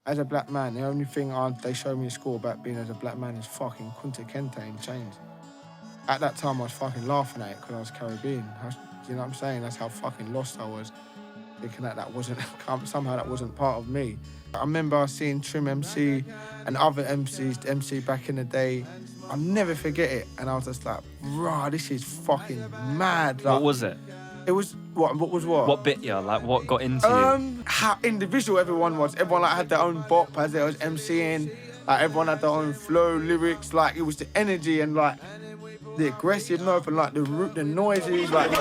as a black man, the only thing they showed me in school about being as a black man is fucking Kunta Kinte in chains. At that time, I was fucking laughing at it because I was Caribbean. You know what I'm saying? That's how fucking lost I was. Thinking that wasn't, somehow that wasn't part of me. I remember seeing Trim MC and other MCs, MC back in the day. I'll never forget it. And I was just like, rah, this is fucking mad. Like, what was it? It was, what was what? What bit you? Like, what got into you? How individual everyone was. Everyone like had their own bop as they was MCing. Like, everyone had their own flow, lyrics. Like, it was the energy and like the aggressive note and like the noises. Like, it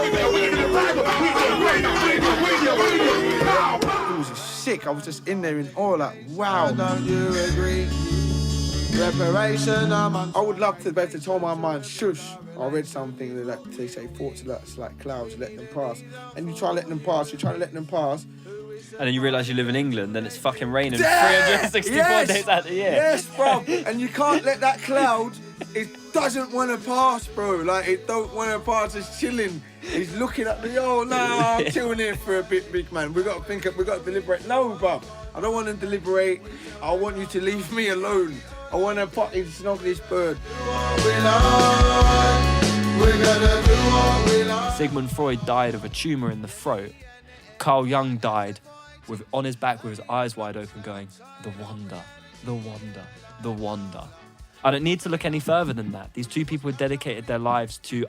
was just sick. I was just in there in awe. Like, wow. Don't you agree? Reparation. I would love to be able to tell my mind, shush. I read something that like, they say thoughts are like clouds, let them pass. And you try letting them pass, you try to let them pass. And then you realise you live in England and it's fucking raining 364 days out of the year. Yes, bro. And you can't let that cloud, it doesn't want to pass, bro. Like, it don't want to pass, it's chilling. He's looking at me, oh, no, I'm chilling here for a bit, big man. We got to deliberate. No, bro. I don't want to deliberate. I want you to leave me alone. I want to fucking snog this bird. Sigmund Freud died of a tumour in the throat. Carl Jung died on his back with his eyes wide open going, the wonder, the wonder, the wonder. I don't need to look any further than that. These two people dedicated their lives to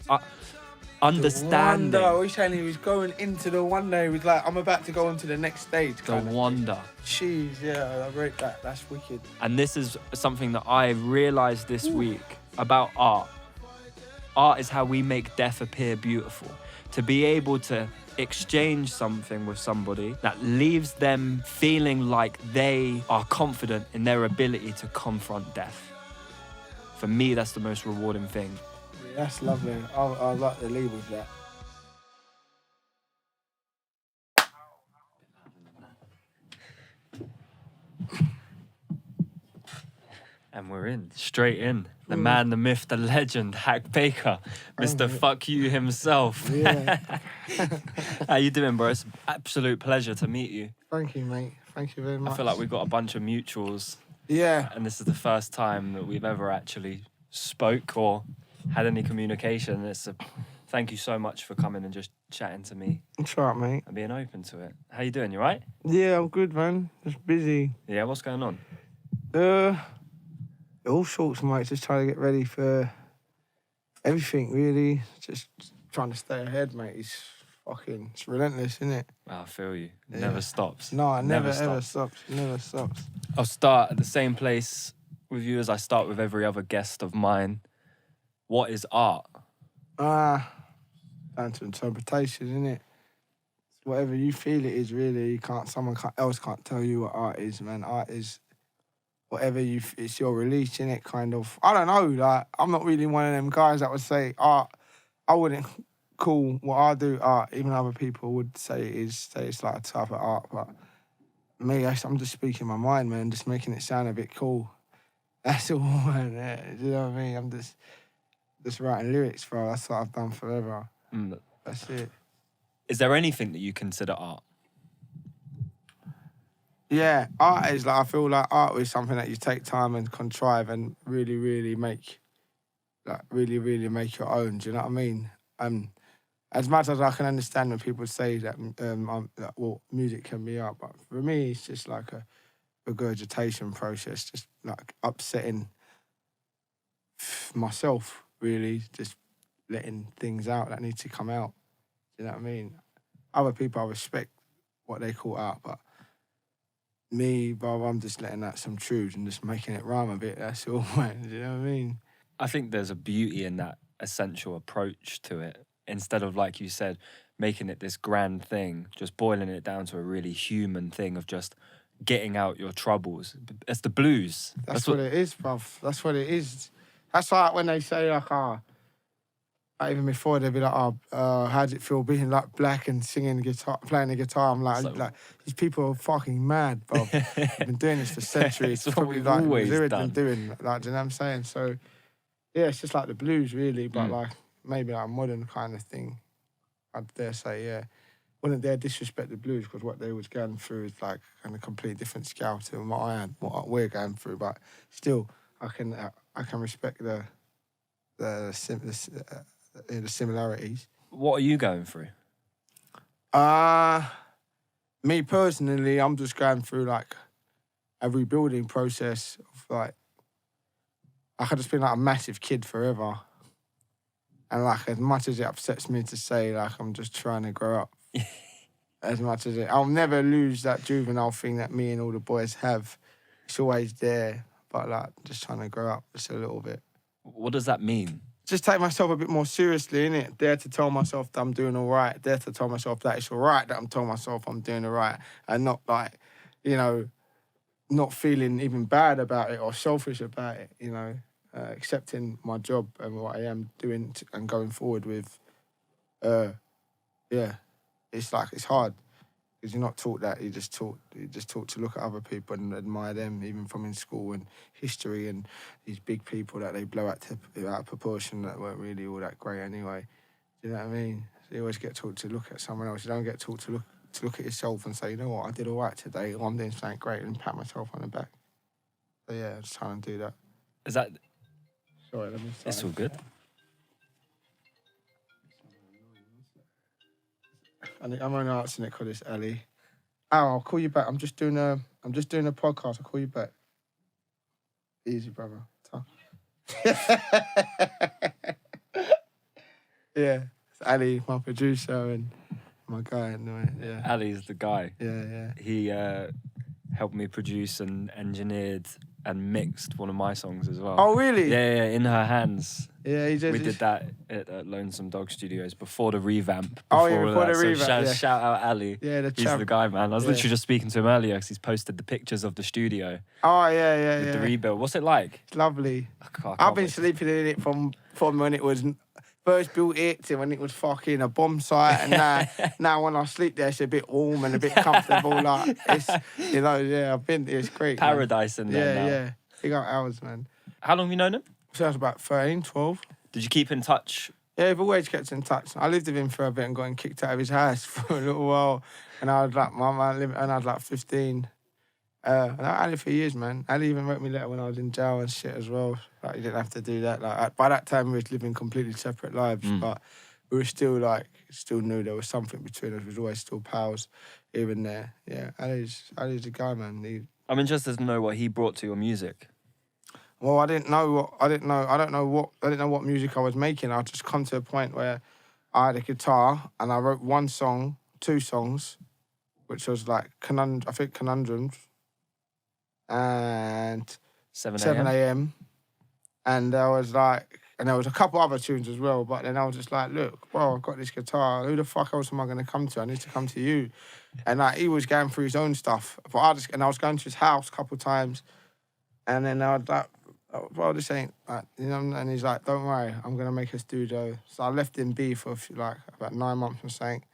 understanding. The wonder. He's saying he was going into the wonder. He was like, I'm about to go on to the next stage. The wonder. Jeez, yeah, I wrote that. That's wicked. And this is something that I realised this week about art. Art is how we make death appear beautiful. To be able to exchange something with somebody that leaves them feeling like they are confident in their ability to confront death. For me, that's the most rewarding thing. Yeah, that's lovely. I'd like to leave with that. And we're in, straight in. The man, the myth, the legend, Hak Baker, Mr. Fuck You himself. Yeah. How you doing, bro? It's an absolute pleasure to meet you. Thank you, mate. Thank you very much. I feel like we've got a bunch of mutuals. Yeah. And this is the first time that we've ever actually spoke or had any communication. Thank you so much for coming and just chatting to me. It's all right, mate. And being open to it. How you doing? You right? Yeah, I'm good, man. Just busy. Yeah, what's going on? All sorts, mate. Just trying to get ready for everything, really. Just trying to stay ahead, mate. It's relentless, isn't it? I feel you. It never stops. No, it never ever stops. It never stops. I'll start at the same place with you as I start with every other guest of mine. What is art? Down to interpretation, isn't it? It's whatever you feel it is, really. Someone else can't tell you what art is, man. Art is whatever it's your release, innit, kind of. I don't know, like, I'm not really one of them guys that would say art. I wouldn't call what I do art. Even other people would say it's like a type of art, but me, I'm just speaking my mind, man, just making it sound a bit cool. That's all, man. Yeah, you know what I mean? I'm just writing lyrics, bro. That's what I've done forever. That's it. Is there anything that you consider art? Yeah, art is like, I feel like art is something that you take time and contrive and really, really make, like, really, really make your own. Do you know what I mean? As much as I can understand when people say that, well, music can be art, but for me, it's just like a regurgitation process, just like upsetting myself, really, just letting things out that need to come out. Do you know what I mean? Other people, I respect what they call art, but me, bro, I'm just letting out some truths and just making it rhyme a bit, that's all, man. Do you know what I mean? I think there's a beauty in that essential approach to it. Instead of, like you said, making it this grand thing, just boiling it down to a really human thing of just getting out your troubles. It's the blues. That's what it is, bruv. That's what it is. That's like when they say, like, even before they'd be like, how does it feel being like black and singing guitar, playing the guitar? I'm like, these people are fucking mad, bro. They've been doing this for centuries. It's probably what like we've always been done. doing. Like, do you know what I'm saying? So, yeah, it's just like the blues, really, but like maybe like a modern kind of thing. I'd dare say, yeah. wouldn't dare disrespect the Blues because what they was going through is like on a complete different scale to what we're going through. But still, I can respect the similarities. What are you going through? Me personally, I'm just going through like a rebuilding process of like I could just been like a massive kid forever. And like as much as it upsets me to say, like I'm just trying to grow up. As much as I'll never lose that juvenile thing that me and all the boys have. It's always there, but like just trying to grow up just a little bit. What does that mean? Just take myself a bit more seriously, innit? Dare to tell myself that I'm doing all right. Dare to tell myself that it's all right that I'm telling myself I'm doing all right. And not like, you know, not feeling even bad about it or selfish about it, you know. Accepting my job and what I am doing and going forward with, it's like, it's hard. Because you're not taught that. You're just taught to look at other people and admire them, even from in school and history and these big people that they blow out of proportion that weren't really all that great anyway. Do you know what I mean? So you always get taught to look at someone else. You don't get taught to look at yourself and say, you know what, I did all right today, or I'm doing something great, and pat myself on the back. So yeah, I'm just trying to do that. Is that... Sorry, let me... It's all good. I'm only answering it because it's Ali. I'll call you back. I'm just doing a podcast. I'll call you back. Easy, brother. Yeah, it's Ali, my producer and my guy. Anyway, yeah. Ali's the guy. Yeah. He helped me produce and engineered and mixed one of my songs as well. Oh, really? Yeah, In Her Hands. Yeah, he did. We did that at Lonesome Dog Studios before the revamp. Before the revamp, So shout out Ali. Yeah, he's the guy, man. I was literally just speaking to him earlier because he's posted the pictures of the studio. Oh, yeah. With the rebuild. What's it like? It's lovely. I can't I've been wait sleeping in it from when it was first built it to when it was fucking a bomb site, and now when I sleep there, it's a bit warm and a bit comfortable. Like it's, you know, yeah, I've been. It's great. Paradise man. in there now. Yeah. Big up hours, man. How long have you known him? So I was about 13, 12. Did you keep in touch? Yeah, we've always kept in touch. I lived with him for a bit and got kicked out of his house for a little while. And I was like, I was like 15. And I had it for years, man. Ali even wrote me a letter when I was in jail and shit as well. Like, you didn't have to do that. Like, by that time, we was living completely separate lives. But we were still, still knew there was something between us. We was always still pals, even there. Yeah, Ali's the guy, man. I'm interested to know what he brought to your music. Well, I didn't know what music I was making. I just come to a point where I had a guitar and I wrote two songs, which was like Conundrums and 7 a.m. And there was a couple other tunes as well. But then I was just like, look, well, I've got this guitar. Who the fuck else am I going to come to? I need to come to you. And he was going through his own stuff. But I was going to his house a couple of times. And then I was like, well, this ain't, you know, and he's like, don't worry, I'm going to make a studio. So I left him be for about 9 months or something.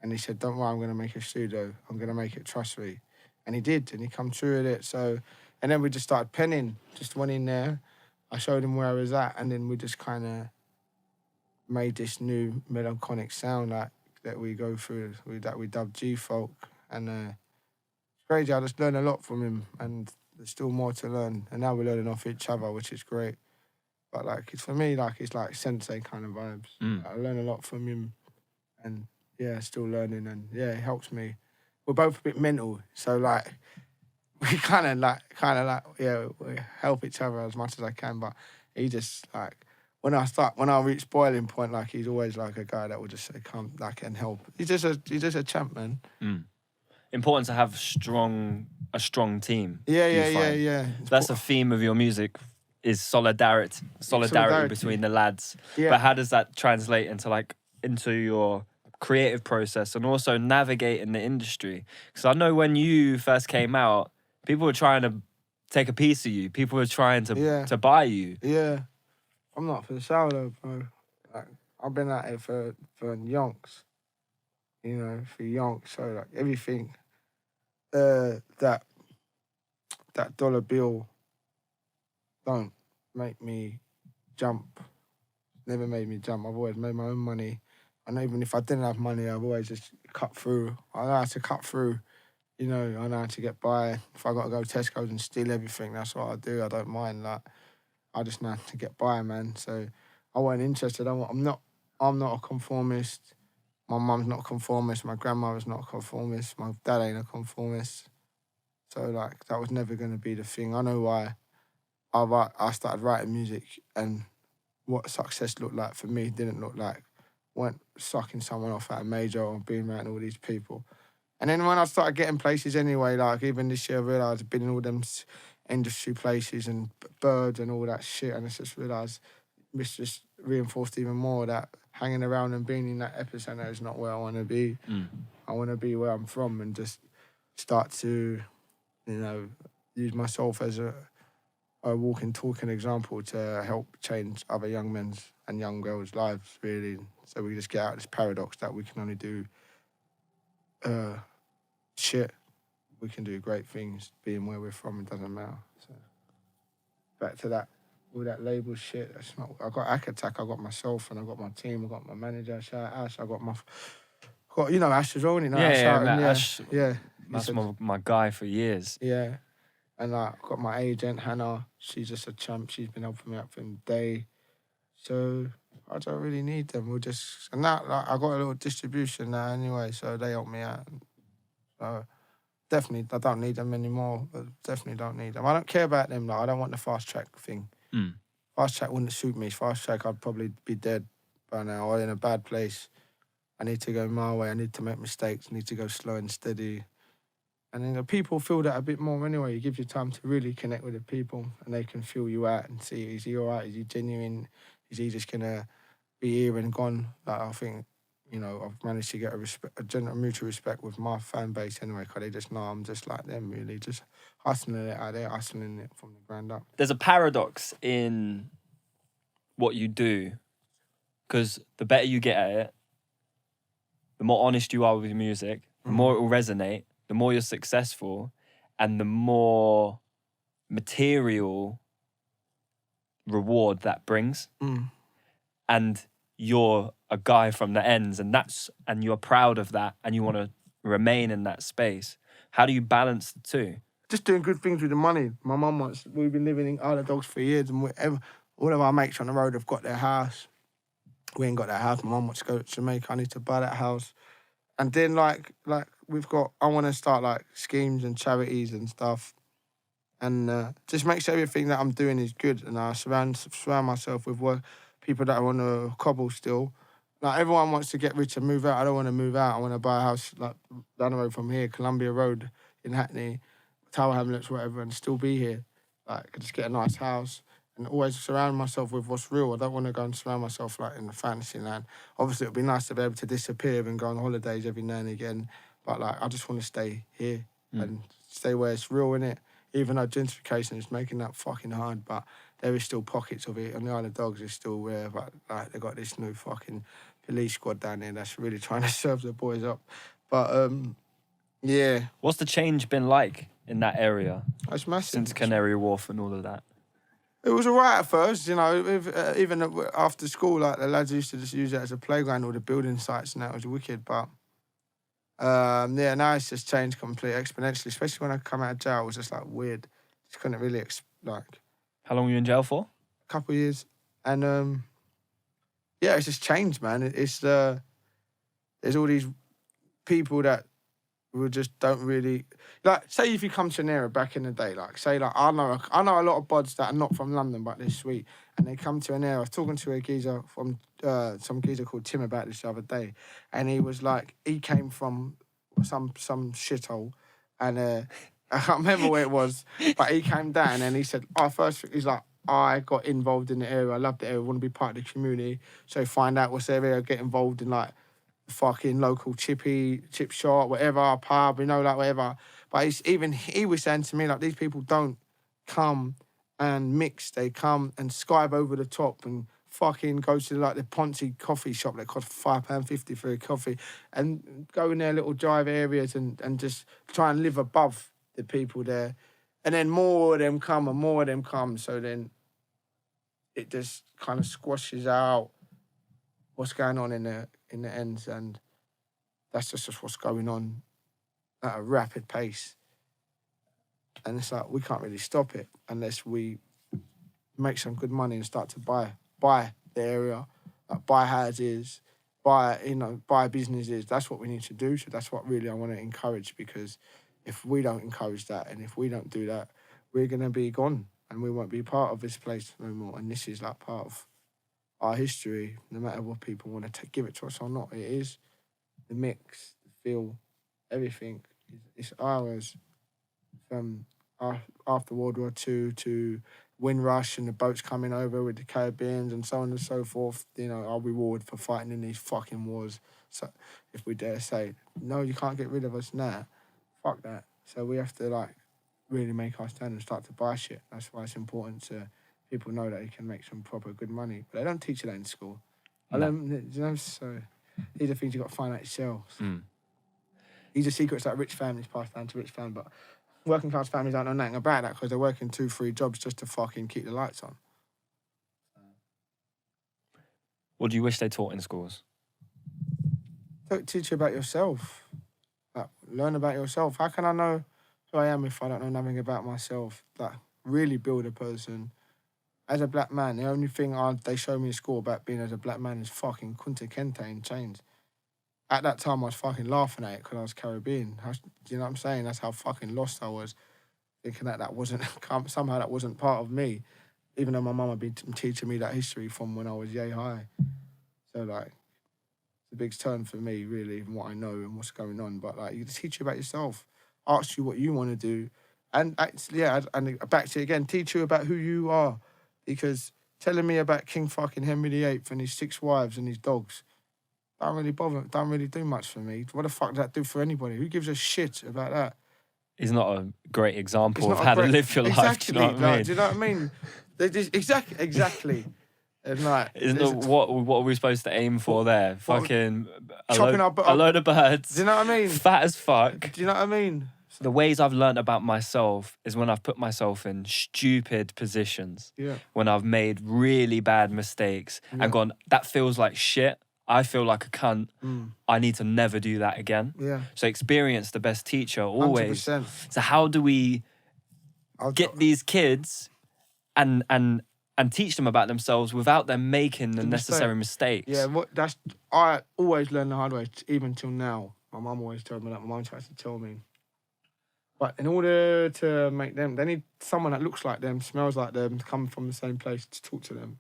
And he said, don't worry, I'm going to make a studio. I'm going to make it, trust me. And he did, and he come through with it. So, and then we just started penning, just went in there. I showed him where I was at, and then we just kind of made this new melancholic sound that we go through, that we dubbed G-Folk. And it's crazy, I just learned a lot from him, and there's still more to learn. And now we're learning off each other, which is great. But for me, it's like sensei kind of vibes. I learn a lot from him, and yeah, still learning, and yeah, it helps me. We're both a bit mental, so we kind of we help each other as much as I can. But he just when I reach boiling point, he's always a guy that will just say come and help. He's just a champ, man. Important to have a strong team. Yeah. That's a theme of your music, is solidarity between the lads. Yeah. But how does that translate into your creative process and also navigating the industry? Because I know when you first came out, people were trying to take a piece of you. People were trying to buy you. Yeah. I'm not for the sale though, bro. I've been at it for yonks. You know, for yonks. So everything that dollar bill don't make me jump. Never made me jump. I've always made my own money. And even if I didn't have money, I've always just cut through. I know how to cut through. You know, I know how to get by. If I got to go to Tesco's and steal everything, that's what I do. I don't mind. Like, I just know how to get by, man. So I wasn't interested. I'm not a conformist. My mum's not a conformist. My grandmother's not a conformist. My dad ain't a conformist. So, like, that was never going to be the thing. I know why I started writing music, and what success looked like for me didn't look like weren't sucking someone off at a major or being around all these people. And then when I started getting places anyway, like even this year I realised I've been in all them industry places and birds and all that shit, and I just realised it's just reinforced even more that hanging around and being in that epicenter is not where I want to be. I want to be where I'm from and just start to, you know, use myself as a walking, talking example to help change other young men's and young girls' lives, really. So we just get out of this paradox that we can only do shit. We can do great things being where we're from, it doesn't matter. So back to that, all that label shit, that's not, I got Hak Attack, I got myself and I got my team, I got my manager, shout out Ash, I got, you know, Ash as well, you know, Ash, yeah. That's my guy for years. Yeah. And like, I've got my agent, Hannah. She's just a champ. She's been helping me out from the day. So I don't really need them. And now like, I got a little distribution now anyway, so they help me out. So definitely, I don't need them anymore. But definitely don't need them. I don't care about them. Like, I don't want the fast track thing. Fast track wouldn't suit me. Fast track, I'd probably be dead by now or in a bad place. I need to go my way. I need to make mistakes. I need to go slow and steady. And then the people feel that a bit more anyway. You give your time to really connect with the people and they can feel you out and see, is he all right? Is he genuine? Is he just going to be here and gone? Like, I think, you know, I've managed to get a mutual respect with my fan base anyway, because they just know I'm just like them, really. Just hustling it out there, hustling it from the ground up. There's a paradox in what you do, because the better you get at it, the more honest you are with your music, the more it will resonate, the more you're successful, and the more material reward that brings. And you're a guy from the ends, and you're proud of that, and you want to remain in that space. How do you balance the two? Just doing good things with the money. My mum we've been living in Isle of Dogs for years, and all of our mates on the road have got their house. We ain't got that house. My mum wants to go to Jamaica. I need to buy that house. And then, like I want to start, like, schemes and charities and stuff. And just make sure everything that I'm doing is good. And I surround myself with people that are on the cobble still. Like, everyone wants to get rich and move out. I don't want to move out. I want to buy a house, like, down the road from here, Columbia Road in Hackney, Tower Hamlets, whatever, and still be here. Like, just get a nice house. And always surround myself with what's real. I don't want to go and surround myself like in the fantasy land. Obviously, it would be nice to be able to disappear and go on holidays every now and again. But like, I just want to stay here and stay where it's real, innit? Even though gentrification is making that fucking hard, but there is still pockets of it. On the Isle of Dogs is still where, but like, they got this new fucking police squad down there that's really trying to serve the boys up. But yeah. What's the change been like in that area? It's massive. Since Canary Wharf and all of that? It was all right at first, you know, even after school, like, the lads used to just use it as a playground, all the building sites, and that was wicked. But, yeah, now it's just changed completely, exponentially, especially when I come out of jail. It was just, like, weird. Just couldn't really, How long were you in jail for? A couple of years. And, yeah, it's just changed, man. There's all these people that we just don't really, like, say if you come to an area back in the day, like, say, like, I know a lot of buds that are not from London, but they're sweet, and they come to an area. I was talking to a geezer from, some geezer called Tim about this the other day, and he was like, he came from some shithole, and I can't remember where it was, but he came down and he said, he's like, I got involved in the area, I love the area, I want to be part of the community, so find out what's the area, get involved in, like, fucking local chip shop, whatever, pub, you know, like, whatever. But he was saying to me, like, these people don't come and mix. They come and skive over the top and fucking go to, like, the Ponzi coffee shop that costs £5.50 for a coffee and go in their little drive areas and just try and live above the people there. And then more of them come and more of them come. So then it just kind of squashes out what's going on in the ends, and that's just what's going on at a rapid pace. And it's like we can't really stop it unless we make some good money and start to buy the area, like buy houses, buy businesses. That's what we need to do. So that's what really I want to encourage, because if we don't encourage that and if we don't do that, we're gonna be gone and we won't be part of this place no more. And this is like part of our history, no matter what people want to give it to us or not. It is the mix, the feel, everything. It's ours. From after World War II to Windrush and the boats coming over with the Caribbeans and so on and so forth, our reward for fighting in these fucking wars. So if we dare say, no, you can't get rid of us now, fuck that. So we have to like really make our stand and start to buy shit. That's why it's important to people know that you can make some proper good money. But they don't teach you that in school. No. So these are things you've got to find out yourselves. Mm. These are secrets that rich families pass down to rich families, but working class families don't know nothing about that because they're working 2-3 jobs just to fucking keep the lights on. What do you wish they taught in schools? Don't teach you about yourself. Like, learn about yourself. How can I know who I am if I don't know nothing about myself? Like, really build a person. As a black man, the only thing they show me in school about being as a black man is fucking Kunta Kinte in chains. At that time, I was fucking laughing at it because I was Caribbean. Do you know what I'm saying? That's how fucking lost I was, thinking that wasn't, somehow that wasn't part of me, even though my mum had been teaching me that history from when I was yay high. So, like, it's a big turn for me, really, in what I know and what's going on. But, like, you teach you about yourself, ask you what you want to do, and actually, and back to it again, teach you about who you are, because telling me about King fucking Henry VIII and his 6 wives and his dogs, don't really do much for me. What the fuck does that do for anybody? Who gives a shit about that? He's not a great example of how to live your life. Do you know what I mean? Do you know what I mean? Exactly. And like, Isn't it, what are we supposed to aim for there? Fucking a load of birds. Do you know what I mean? Fat as fuck. Do you know what I mean? The ways I've learned about myself is when I've put myself in stupid positions. Yeah. When I've made really bad mistakes and gone, that feels like shit. I feel like a cunt. I need to never do that again. Yeah. So experience the best teacher always. 100%. So how do we get these kids and teach them about themselves without them making the necessary mistakes? Yeah, I always learn the hard way, even till now. My mum always told me that. My mum tries to tell me. But in order to make them, they need someone that looks like them, smells like them, come from the same place to talk to them.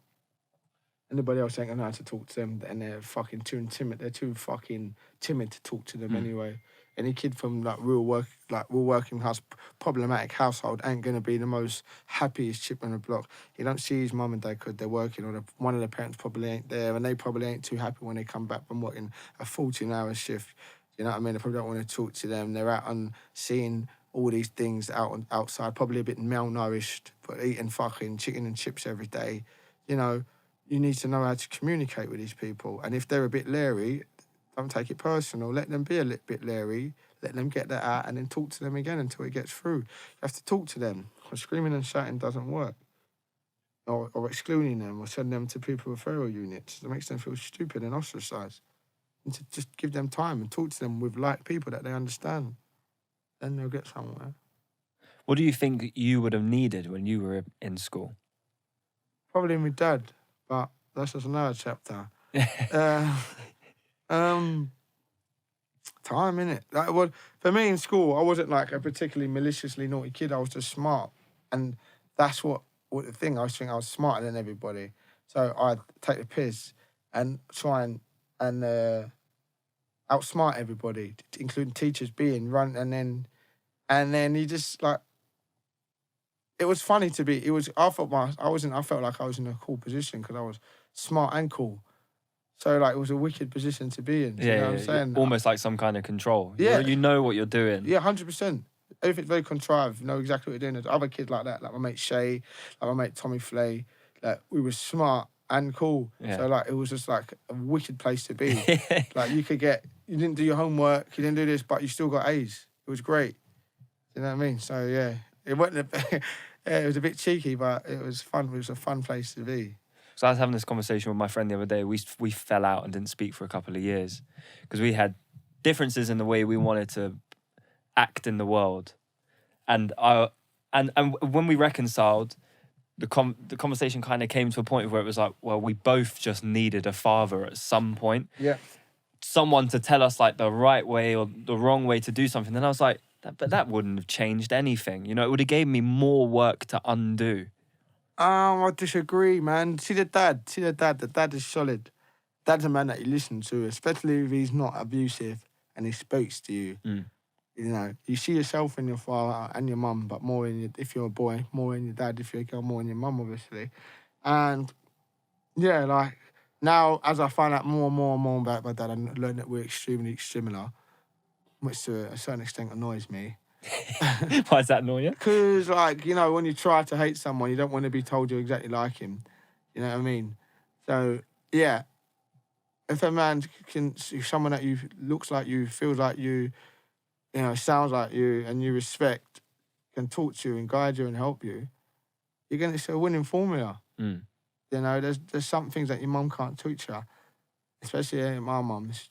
Anybody else ain't gonna know how to talk to them, and they're fucking too timid. They're too fucking timid to talk to them anyway. Any kid from real working class, problematic household ain't gonna be the most happiest chip on the block. He don't see his mum and dad because they're working, or one of the parents probably ain't there, and they probably ain't too happy when they come back from working a 14-hour shift. You know what I mean? They probably don't want to talk to them. They're out on seeing all these things outside, probably a bit malnourished, but eating fucking chicken and chips every day. You know. You need to know how to communicate with these people. And if they're a bit leery, don't take it personal. Let them be a little bit leery. Let them get that out and then talk to them again until it gets through. You have to talk to them. Because screaming and shouting doesn't work. Or excluding them or sending them to people referral units. It makes them feel stupid and ostracised. And to just give them time and talk to them with like people that they understand. Then they'll get somewhere. What do you think you would have needed when you were in school? Probably my dad. But that's just another chapter. Time, innit? Like, for me in school, I wasn't like a particularly maliciously naughty kid. I was just smart. And that's what the thing, I was thinking I was smarter than everybody. So I'd take the piss and try and outsmart everybody, including teachers being run. And then you just like, it was funny to be. I felt like I was in a cool position because I was smart and cool. So like it was a wicked position to be in. You know what I'm saying? Almost like some kind of control. Yeah. You know what you're doing. Yeah, 100%. Everything's very contrived. You know exactly what you're doing. There's other kids like that, like my mate Shay, like my mate Tommy Flay. Like we were smart and cool. Yeah. So like it was just like a wicked place to be. Like you didn't do your homework, you didn't do this, but you still got A's. It was great. You know what I mean? So yeah, it wasn't. It was a bit cheeky, but it was fun. It was a fun place to be. So I was having this conversation with my friend the other day. We fell out and didn't speak for a couple of years because we had differences in the way we wanted to act in the world. And when we reconciled, the conversation kind of came to a point where it was like, well, we both just needed a father at some point. Yeah. Someone to tell us like the right way or the wrong way to do something. And I was like, but that wouldn't have changed anything. You know, it would have gave me more work to undo. I disagree, man. See the dad. The dad is solid. Dad's a man that you listen to, especially if he's not abusive and he speaks to you. Mm. You know, you see yourself in your father and your mum, but more in your, if you're a boy, more in your dad. If you're a girl, more in your mum, obviously. And yeah, like now, as I find out more and more about my dad, I learned that we're extremely similar, which to a certain extent annoys me. Why does that annoy you? Because, like, you know, when you try to hate someone, you don't want to be told you're exactly like him. You know what I mean? So, yeah, if a man if someone that you looks like you, feels like you, you know, sounds like you, and you respect, can talk to you and guide you and help you, it's a winning formula. Mm. You know, there's some things that your mum can't teach you, especially my mum's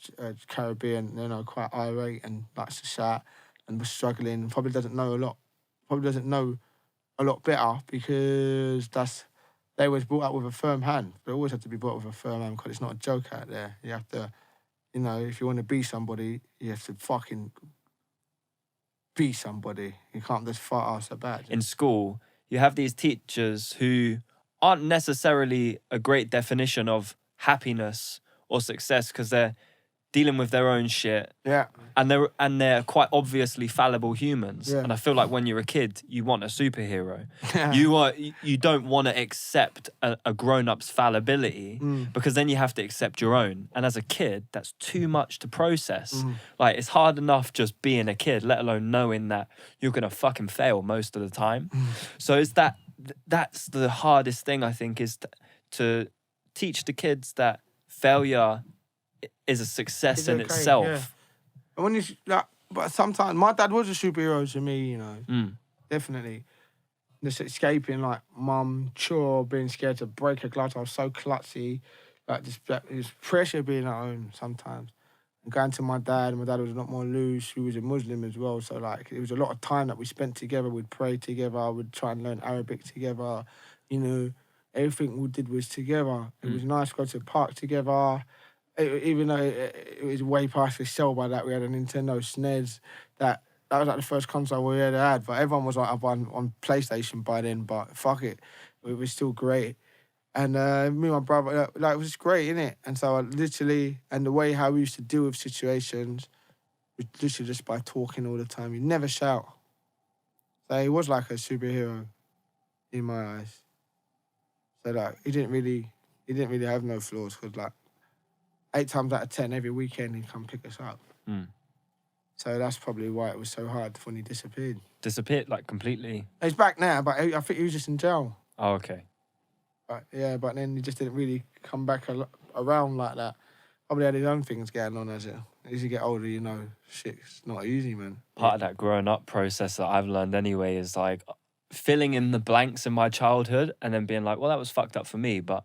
Caribbean, you know, quite irate and likes to shout and was struggling and probably doesn't know a lot better because they was brought up with a firm hand. They always have to be brought up with a firm hand because it's not a joke out there. You have to, you know, if you want to be somebody, you have to fucking be somebody. You can't just fart ass about it. In school, you have these teachers who aren't necessarily a great definition of happiness or success because they're dealing with their own shit. Yeah. And they're quite obviously fallible humans. Yeah. And I feel like when you're a kid, you want a superhero. Yeah. You don't want to accept a grown-up's fallibility because then you have to accept your own. And as a kid, that's too much to process. Like, it's hard enough just being a kid, let alone knowing that you're going to fucking fail most of the time. So that's the hardest thing, I think, is to teach the kids that failure is a success It's in okay, itself. yeah. And when but sometimes my dad was a superhero to me, you know, definitely. Just escaping like mum, chore, being scared to break a glass. I was so klutzy, like it was pressure being at home sometimes. And going to my dad was a lot more loose. He was a Muslim as well, so like it was a lot of time that we spent together. We'd pray together. We'd try and learn Arabic together. You know, everything we did was together. It was nice to go to the park together. Even though it was way past the sell by that, we had a Nintendo SNES. That was like the first console we ever had. But everyone was like up on PlayStation by then. But fuck it, it was still great. And me and my brother, like it was just great, innit? And so I literally, and the way how we used to deal with situations was literally just by talking all the time. You never shout. So he was like a superhero in my eyes. So like he didn't really have no flaws because like 8 times out of 10 every weekend he'd come pick us up. So that's probably why it was so hard when he disappeared. Disappeared, like, completely? He's back now, but I think he was just in jail. Oh, okay. But yeah, but then he just didn't really come back around like that. Probably had his own things going on as you get older, you know, shit's not easy, man. Part of that growing up process that I've learned anyway is like filling in the blanks in my childhood and then being like, well, that was fucked up for me, but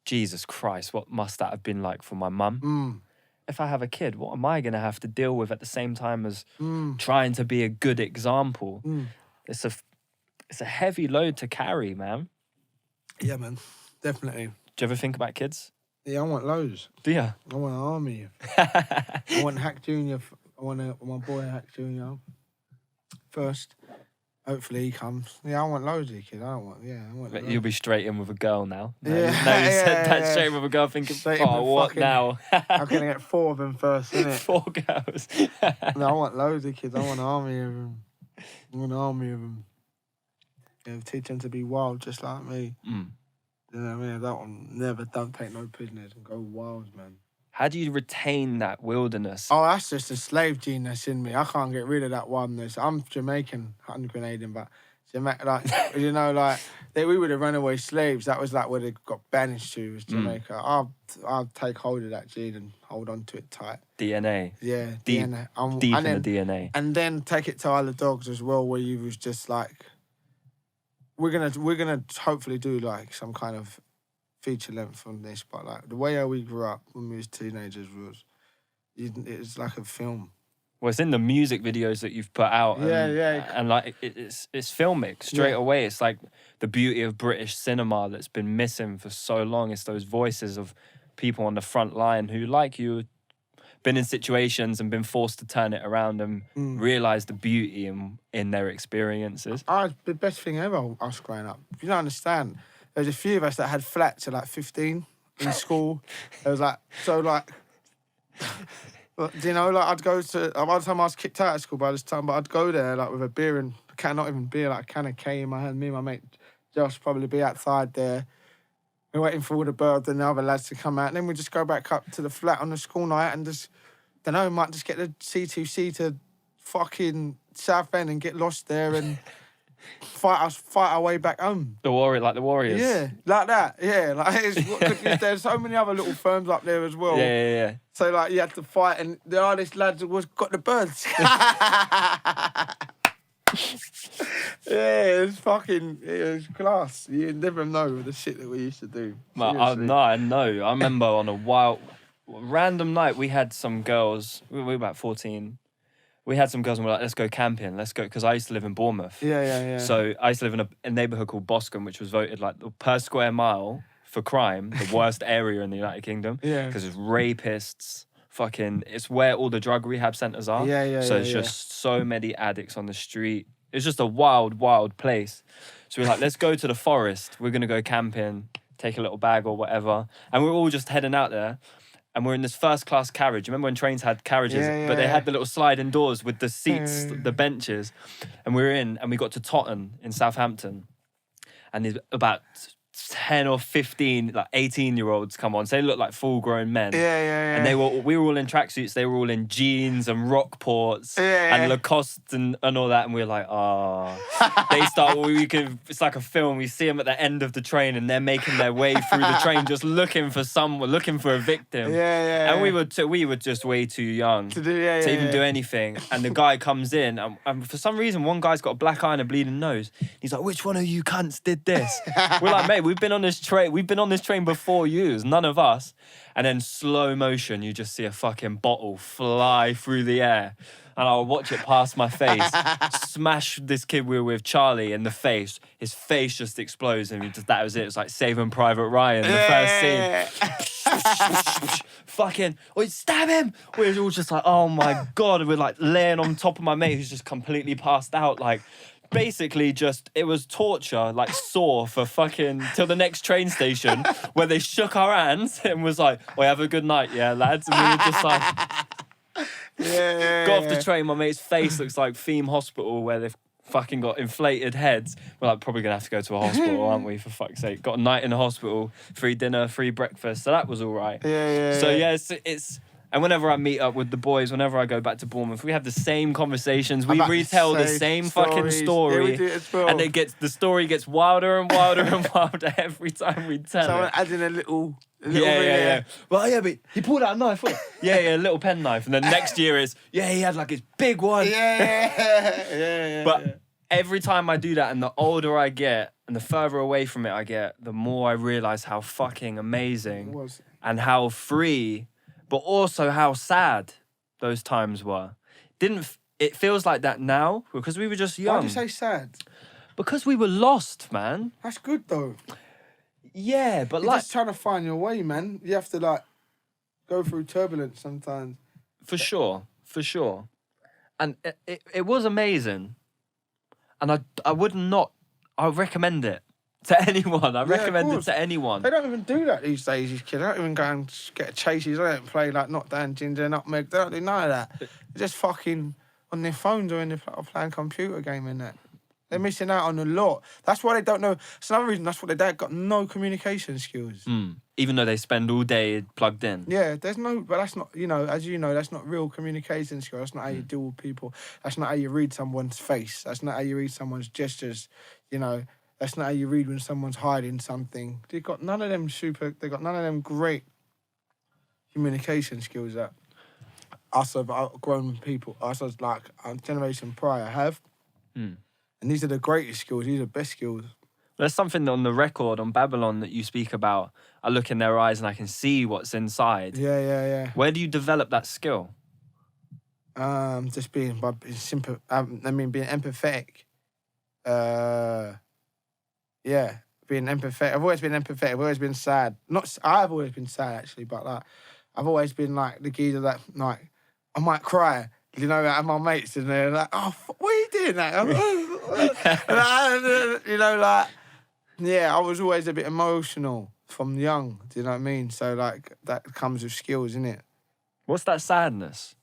Jesus Christ, what must that have been like for my mum? If I have a kid, what am I going to have to deal with at the same time as trying to be a good example? It's a heavy load to carry, man. Yeah, man, definitely. Do you ever think about kids? Yeah, I want loads. Do you? I want an army. I want Hak Jr. I want my boy Hak Jr. first. Hopefully he comes. Yeah, I want loads of kids. I want But loads. you'll be straight in with a girl now. Yeah. You said that straight in with a girl thinking, Straight in oh, with what fucking- now? I'm going to get 4 of them first, innit? 4 girls. No, I want loads of kids. I want an army of them. I want an army of them. Yeah, teach them to be wild just like me. You know what I mean? Don't take no prisoners and go wild, man. How do you retain that wilderness? Oh, that's just a slave gene that's in me. I can't get rid of that wildness. I'm Jamaican, hand grenading, but you know, like we were the runaway slaves. That was like where they got banished to, was Jamaica. I'll take hold of that gene and hold on to it tight. DNA. Yeah, Deep, DNA. deep in the DNA. And then take it to Isle of Dogs as well, where you was just like, we're gonna hopefully do like some kind of feature length on this, but like the way how we grew up when we was teenagers was, it was like a film. Well, it's in the music videos that you've put out. And like it's filmic straight away. It's like the beauty of British cinema that's been missing for so long. It's those voices of people on the front line who, like you, been in situations and been forced to turn it around and realise the beauty in their experiences. The best thing ever, us growing up. You don't understand. There was a few of us that had flats at like 15 in school. It was like, so like, you know, like I'd go to, by the time I was kicked out of school by this time, but I'd go there like with a beer and, not even beer, like a can of K in my hand. Me and my mate Josh probably be outside there. We're waiting for all the birds and the other lads to come out. And then we just go back up to the flat on the school night and just, don't know, might just get the C2C to fucking Southend and get lost there and fight our way back home. The Warriors. Yeah, like that. Yeah, like there's so many other little firms up there as well. Yeah. So like you had to fight, and the hardest lads was got the birds. Yeah, it was class. You never know the shit that we used to do. I know. I remember on a random night we had some girls. We were about 14. We had some girls and we were like, let's go camping. Let's go, because I used to live in Bournemouth. Yeah. So I used to live in a neighbourhood called Boscombe, which was voted like per square mile for crime, the worst area in the United Kingdom. Yeah. Because it's rapists. It's where all the drug rehab centres are. So it's just so many addicts on the street. It's just a wild, wild place. So we're like, let's go to the forest. We're going to go camping, take a little bag or whatever. And we're all just heading out there. And we're in this first-class carriage. Remember when trains had carriages? But they had the little sliding doors with the seats, the benches. And we were in, and we got to Totton in Southampton. And there's about 10 or 15, like 18-year-olds come on. So they look like full-grown men. Yeah. And we were all in tracksuits. They were all in jeans and Rockports and Lacoste and all that. And we were like, They start, it's like a film. We see them at the end of the train and they're making their way through the train just looking for someone, looking for a victim. And we were just way too young to even do anything. And the guy comes in and for some reason, one guy's got a black eye and a bleeding nose. He's like, which one of you cunts did this? We're like, mate, we've been on this train before you. It's none of us. And then slow motion, you just see a fucking bottle fly through the air. And I'll watch it past my face, smash this kid we were with, Charlie, in the face. His face just explodes, and that was it. It was like Saving Private Ryan, the first scene. Fucking, stab him! We're all just like, oh my God. We're like laying on top of my mate who's just completely passed out, like, basically it was torture, like Saw for fucking till the next train station where they shook our hands and was like, well, have a good night, yeah, lads. And we were just like, got off the train, my mate's face looks like Theme Hospital where they've fucking got inflated heads. We're like, probably gonna have to go to a hospital, aren't we, for fuck's sake? Got a night in the hospital, free dinner, free breakfast, so that was all right. It's and whenever I meet up with the boys, whenever I go back to Bournemouth, we have the same conversations. We retell the same fucking story. And the story gets wilder and wilder and wilder every time we tell it. Adding a little yeah. Well, but he pulled out a knife. A little pen knife. And then next year he had like his big one. But every time I do that and the older I get and the further away from it I get, the more I realise how fucking amazing and how free, but also how sad those times were. It feels like that now because we were just young. Why'd you say sad? Because we were lost, man. That's good though. Yeah, but You're just trying to find your way, man. You have to like go through turbulence sometimes. For sure. And it was amazing. And I recommend it to anyone. I recommend it to anyone. They don't even do that these days, these kids. They don't even go and get chases. They don't play like Knockdown, Ginger, Nutmeg. They don't do none of that. They're just fucking on their phones or playing computer game and that. They're missing out on a lot. That's why they don't know. It's another reason that's why they got no communication skills. Even though they spend all day plugged in. Yeah, but that's not, as you know, that's not real communication skills. That's not how you deal with people. That's not how you read someone's face. That's not how you read someone's gestures, That's not how you read when someone's hiding something. They got none of them great communication skills that us as grown people, us as like a generation prior have. And these are the greatest skills. These are the best skills. There's something on the record on Babylon that you speak about. I look in their eyes and I can see what's inside. Yeah. Where do you develop that skill? Just being simple. Being empathetic. Yeah, being empathetic. I've always been empathetic. I've always been sad. I've always been sad actually, but like, I've always been like the geezer that like, I might cry. You know, and my mates and they're like, "Oh, what are you doing?" That, you know, like, yeah, I was always a bit emotional from young. Do you know what I mean? So like, that comes with skills, innit? What's that sadness?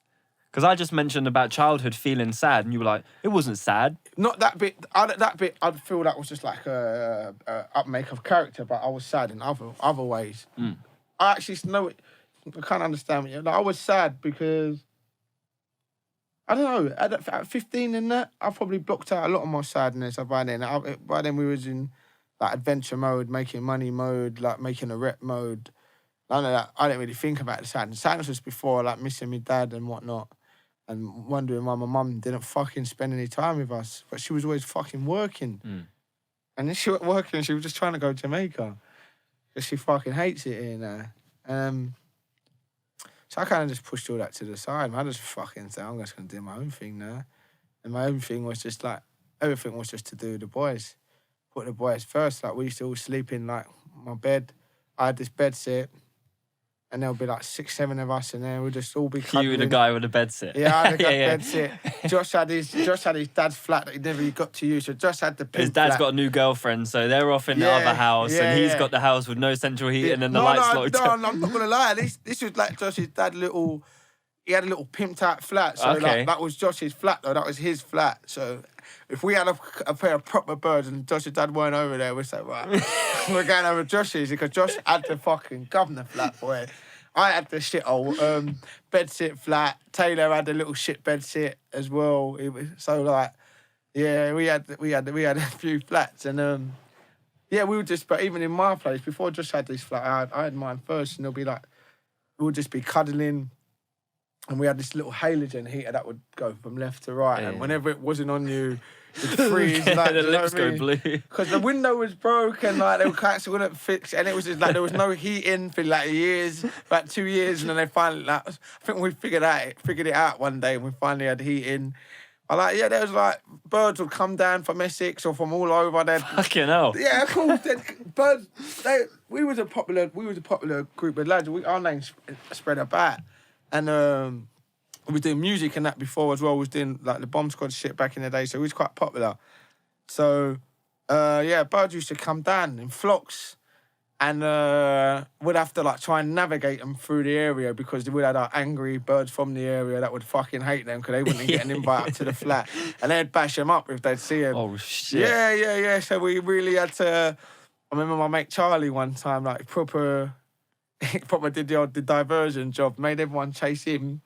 Because I just mentioned about childhood feeling sad, and you were like, "It wasn't sad." Not that bit. That bit, I'd feel that was just like a upmake of character, but I was sad in other ways. I actually know it. I can't understand what like, I was sad because I don't know. At 15 and that, I probably blocked out a lot of my sadness by then. By then we was in like adventure mode, making money mode, like making a rep mode. None of that. I didn't really think about the sadness. Sadness was before like missing my dad and whatnot, and wondering why my mum didn't fucking spend any time with us. But she was always fucking working. And then she was working and she was just trying to go to Jamaica. Because she fucking hates it here now. So I kind of just pushed all that to the side. I just fucking said, I'm just going to do my own thing now. And my own thing was just like, everything was just to do with the boys. Put the boys first. Like, we used to all sleep in like my bed. I had this bed set. And there'll be like 6, 7 of us, and then we'll just all be cuddling. You were the guy with the bed sit. Yeah, I had a bed sit. Josh had his dad's flat that he never got to use, so Josh had the pimp His dad's flat. got a new girlfriend, so they're off in the other house, and he's got the house with no central heating and the lights locked. No, I'm not gonna lie. This was like Josh's dad he had a little pimped out flat, so like, that was Josh's flat though. That was his flat. So if we had a pair of proper birds and Josh's dad weren't over there, we'd say, right, we're going over Josh's, because Josh had the fucking governor flat, boy. I had the shit old bed sit flat. Taylor had a little shit bed sit as well. So like, yeah, we had a few flats, and yeah, we would just. But even in my place, before Josh had this flat, I had mine first, and it'll be like, we would just be cuddling. And we had this little halogen heater that would go from left to right. And whenever it wasn't on you, it'd freeze. Like, the lips go blue. Because the window was broken, like, they wouldn't fix. And it was just like, there was no heating for like years, about 2 years. And then they finally, like, I think we figured it out one day, and we finally had heating. I like, yeah, there was like, birds would come down from Essex or from all over. Fucking hell. Yeah, cool. Birds, we was a popular group of lads. Our names spread about. And we was doing music and that before as well. We was doing like the Bomb Squad shit back in the day, so we was quite popular. So, yeah, birds used to come down in flocks, and we'd have to like try and navigate them through the area, because we'd have our angry birds from the area that would fucking hate them because they wouldn't get an invite up to the flat, and they'd bash them up if they'd see them. Oh shit. Yeah. So we really had to. I remember my mate Charlie one time, like proper did the diversion job, made everyone chase him,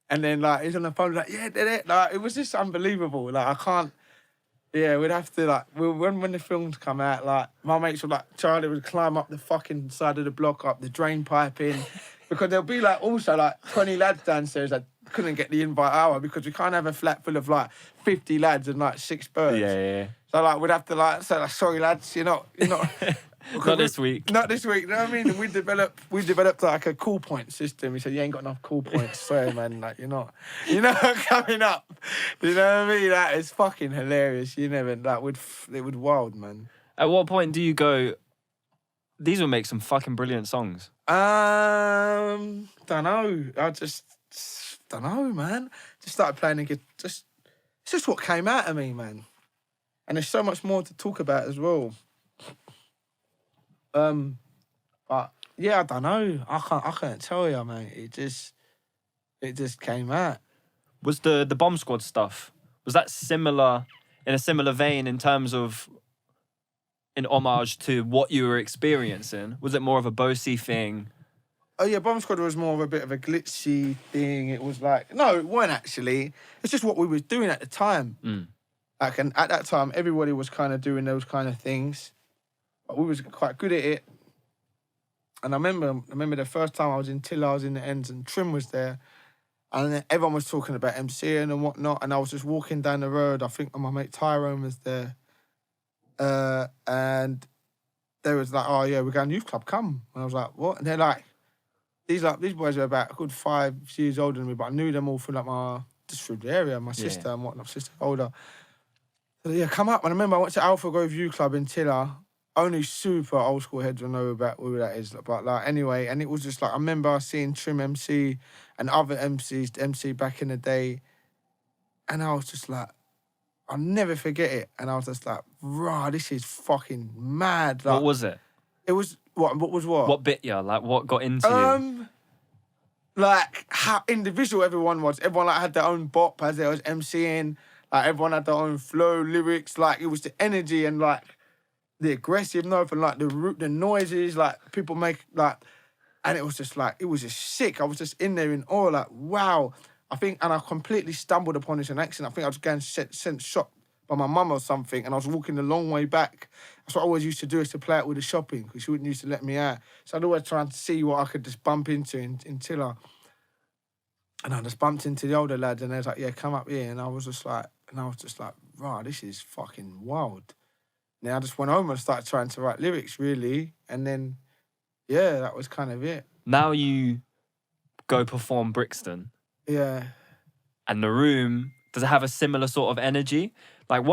and then like he's on the phone like, yeah, did it? Like, it was just unbelievable. Like, I can't. Yeah, we'd have to like when the films come out, like my mates would, like, Charlie would climb up the fucking side of the block, up the drain pipe in, because there'll be like also like 20 lads downstairs that couldn't get the invite hour, because we can't have a flat full of like 50 lads and like 6 birds. Yeah. So like we'd have to like say like, sorry lads, you're not. Not this week. Not this week. You know what I mean? And we developed like a call point system. He said, you ain't got enough call points. Sorry, man. Like, you're not coming up. You know what I mean? That is fucking hilarious. You never, it would wild, man. At what point do you go, these will make some fucking brilliant songs? Don't know. I just don't know, man. Just started playing and it's just what came out of me, man. And there's so much more to talk about as well. But yeah, I don't know. I can't tell you, mate. It just came out. Was the Bomb Squad stuff, was that similar, in a similar vein in terms of, in homage to what you were experiencing? Was it more of a bossy thing? Oh yeah, Bomb Squad was more of a bit of a glitzy thing. It was like, no, it weren't actually. It's just what we was doing at the time. Like, and at that time, everybody was kind of doing those kind of things. But we was quite good at it. And I remember the first time I was in Till, I was in the ends, and Trim was there. And then everyone was talking about MCing and whatnot. And I was just walking down the road. I think my mate Tyrone was there. And they was like, oh yeah, we're going youth club, come. And I was like, what? And they're like, these boys are about a good 5 years older than me, but I knew them all from like just through the area, my sister and whatnot, sister older. So yeah, come up. And I remember I went to Alpha Grove Youth Club in Tiller. Only super old school heads will know about who that is. But like anyway, and it was just like, I remember seeing Trim MC and other MCs, MC back in the day. And I was just like, I'll never forget it. And I was just like, rah, this is fucking mad. Like, What was it? It was, what was what? What bit you? Like, what got into you? Like, how individual everyone was. Everyone, like, had their own bop as they was MCing. Like, everyone had their own flow, lyrics. Like, it was the energy and, like, the aggressive note and, like, the noises. Like, people make, like... And it was just, like, it was just sick. I was just in there in awe, like, wow. And I completely stumbled upon this in accident. I think I was getting sent shot by my mum or something, and I was walking the long way back. That's what I always used to do, is to play out with the shopping, because she wouldn't used to let me out. So I'd always try and see what I could just bump into in Tiller. And I just bumped into the older lads, and they was like, yeah, come up here. And I was just like, right, this is fucking wild. And then I just went home and started trying to write lyrics, really. And then, yeah, that was kind of it. Now you go perform Brixton. Yeah. And the room, does it have a similar sort of energy? Like,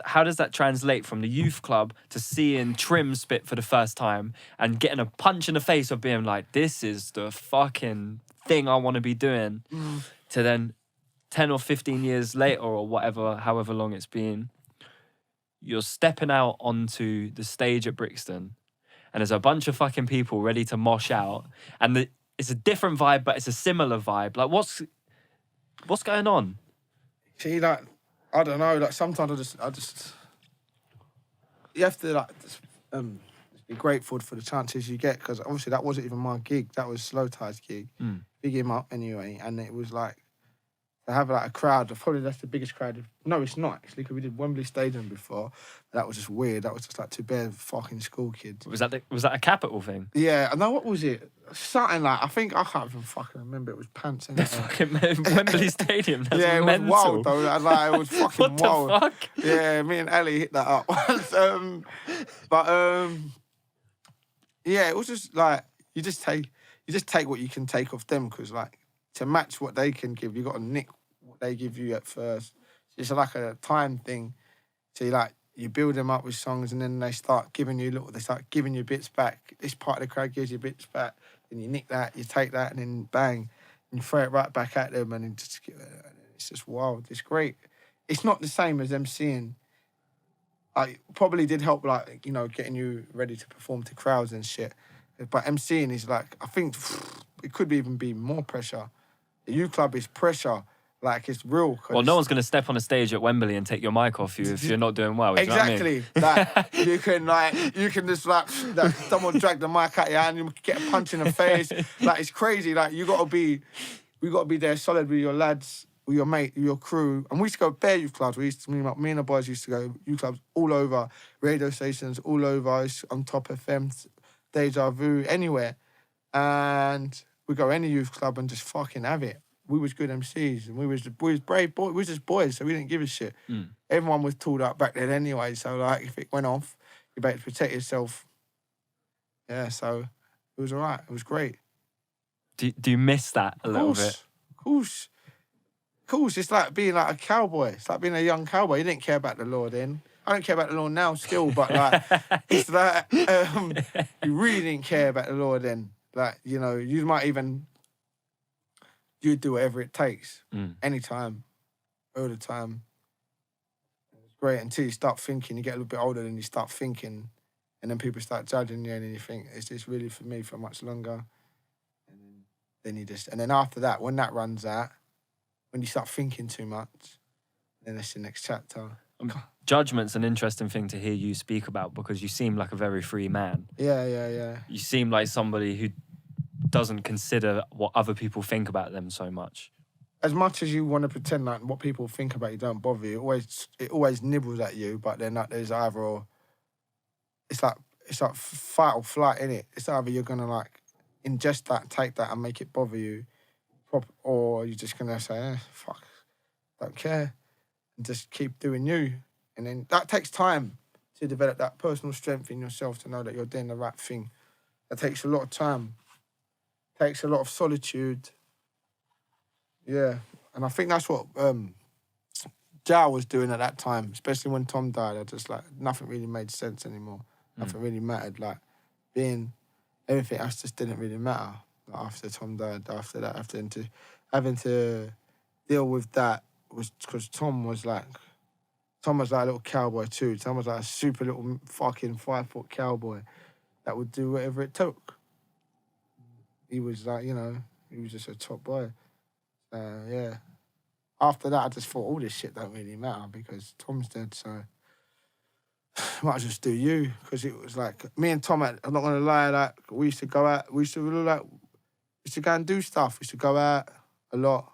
how does that translate from the youth club to seeing Trim spit for the first time and getting a punch in the face of being like, this is the fucking thing I want to be doing, to then 10 or 15 years later or whatever, however long it's been, you're stepping out onto the stage at Brixton and there's a bunch of fucking people ready to mosh out, and it's a different vibe, but it's a similar vibe. Like, what's going on? See, like, I don't know, like, sometimes I just you have to, like, just be grateful for the chances you get, because obviously that wasn't even my gig, that was Slow Tie's gig. Big him up anyway, and it was like, to have like a crowd, probably that's the biggest crowd. No, it's not actually, because we did Wembley Stadium before. That was just weird. That was just like two bare fucking school kids. Was that a Capital thing? Yeah, I know, what was it? Something like, I can't even fucking remember. It was pants. That's fucking Wembley Stadium. That's yeah, it mental. was wild though. Like, it was fucking what wild. The fuck? Yeah, me and Ali hit that up. Yeah, it was just like, you just take what you can take off them, because like, to match what they can give, you got to nick what they give you at first. It's like a time thing. So you build them up with songs, and then they start giving you bits back. This part of the crowd gives you bits back, then you nick that, you take that, and then bang, and you throw it right back at them, and it's just wild. It's great. It's not the same as MCing. I probably did help, like, you know, getting you ready to perform to crowds and shit. But MCing is like, I think it could even be more pressure. The U Club is pressure, like, it's real. Well, no one's going to step on a stage at Wembley and take your mic off you if you're not doing well. Exactly. You know what I Like, you can just, like, someone drag the mic at you and you get a punch in the face. Like, it's crazy. Like, we got to be there solid with your lads, with your mate, with your crew. And we used to go bare youth clubs. Me and the boys used to go youth clubs all over, radio stations all over, on Top FM, Deja Vu, anywhere. And we go any youth club and just fucking have it. We was good MCs, and we was brave boys. We was just boys, so we didn't give a shit. Everyone was tooled up back then anyway, so like, if it went off, you better protect yourself. Yeah, so it was all right. It was great. Do you miss that a little bit? Of course. It's like being like a cowboy. It's like being a young cowboy. You didn't care about the law then. I don't care about the law now still, but like, it's like, you really didn't care about the law then. Like, you know, you'd do whatever it takes, anytime, all the time. It's great until you start thinking, you get a little bit older, and you start thinking, and then people start judging you, and then you think, is this really for me for much longer? And then after that, when that runs out, when you start thinking too much, then that's the next chapter. Judgment's an interesting thing to hear you speak about, because you seem like a very free man. Yeah. You seem like somebody who doesn't consider what other people think about them so much. As much as you want to pretend like what people think about you don't bother you, it always nibbles at you, but then like, there's either, it's like fight or flight, innit? It's either you're gonna like ingest that, take that, and make it bother you, or you're just gonna say, fuck, don't care, and just keep doing you. And then that takes time to develop that personal strength in yourself to know that you're doing the right thing. That takes a lot of time. Takes a lot of solitude. Yeah. And I think that's what Jao was doing at that time, especially when Tom died. I just like, nothing really made sense anymore. Nothing really mattered. Like, everything else just didn't really matter. Like, after Tom died, after that, having to deal with that was because Tom was like a little cowboy too. Tom was like a super little fucking 5-foot cowboy that would do whatever it took. He was like, he was just a top boy. Yeah. After that, I just thought all this shit don't really matter because Tom's dead, so might as well just do you. Because it was like, me and Tom, I'm not going to lie, like, we used to go out, we used to go and do stuff. We used to go out a lot,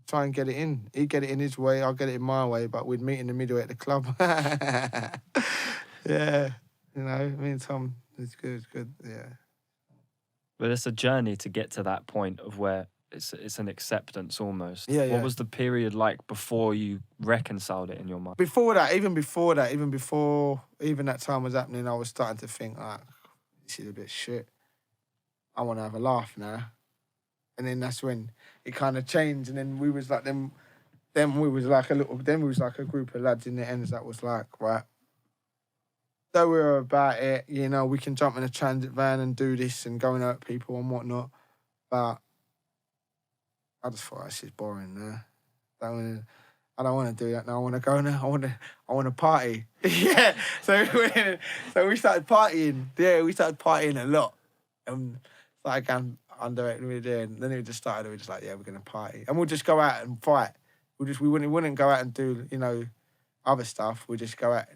try and get it in. He'd get it in his way, I'll get it in my way, but we'd meet in the middle at the club. Yeah, me and Tom, it's good, yeah. But it's a journey to get to that point of where it's an acceptance almost. Yeah. What was the period like before you reconciled it in your mind? Even that time was happening, I was starting to think, like, this is a bit shit. I want to have a laugh now. And then that's when it kind of changed. And then we was like, we was like a group of lads in the ends that was like, right, though we were about it, we can jump in a transit van and do this and go and hurt people and whatnot. But I just thought, this is boring. I don't want to do that now. I want to go now. I want to party. Yeah. So we started partying. Yeah, we started partying a lot. And started going under it with it. And then it just started. We were just like, yeah, we're gonna party, and we'll just go out and fight. We wouldn't go out and do other stuff. We just go out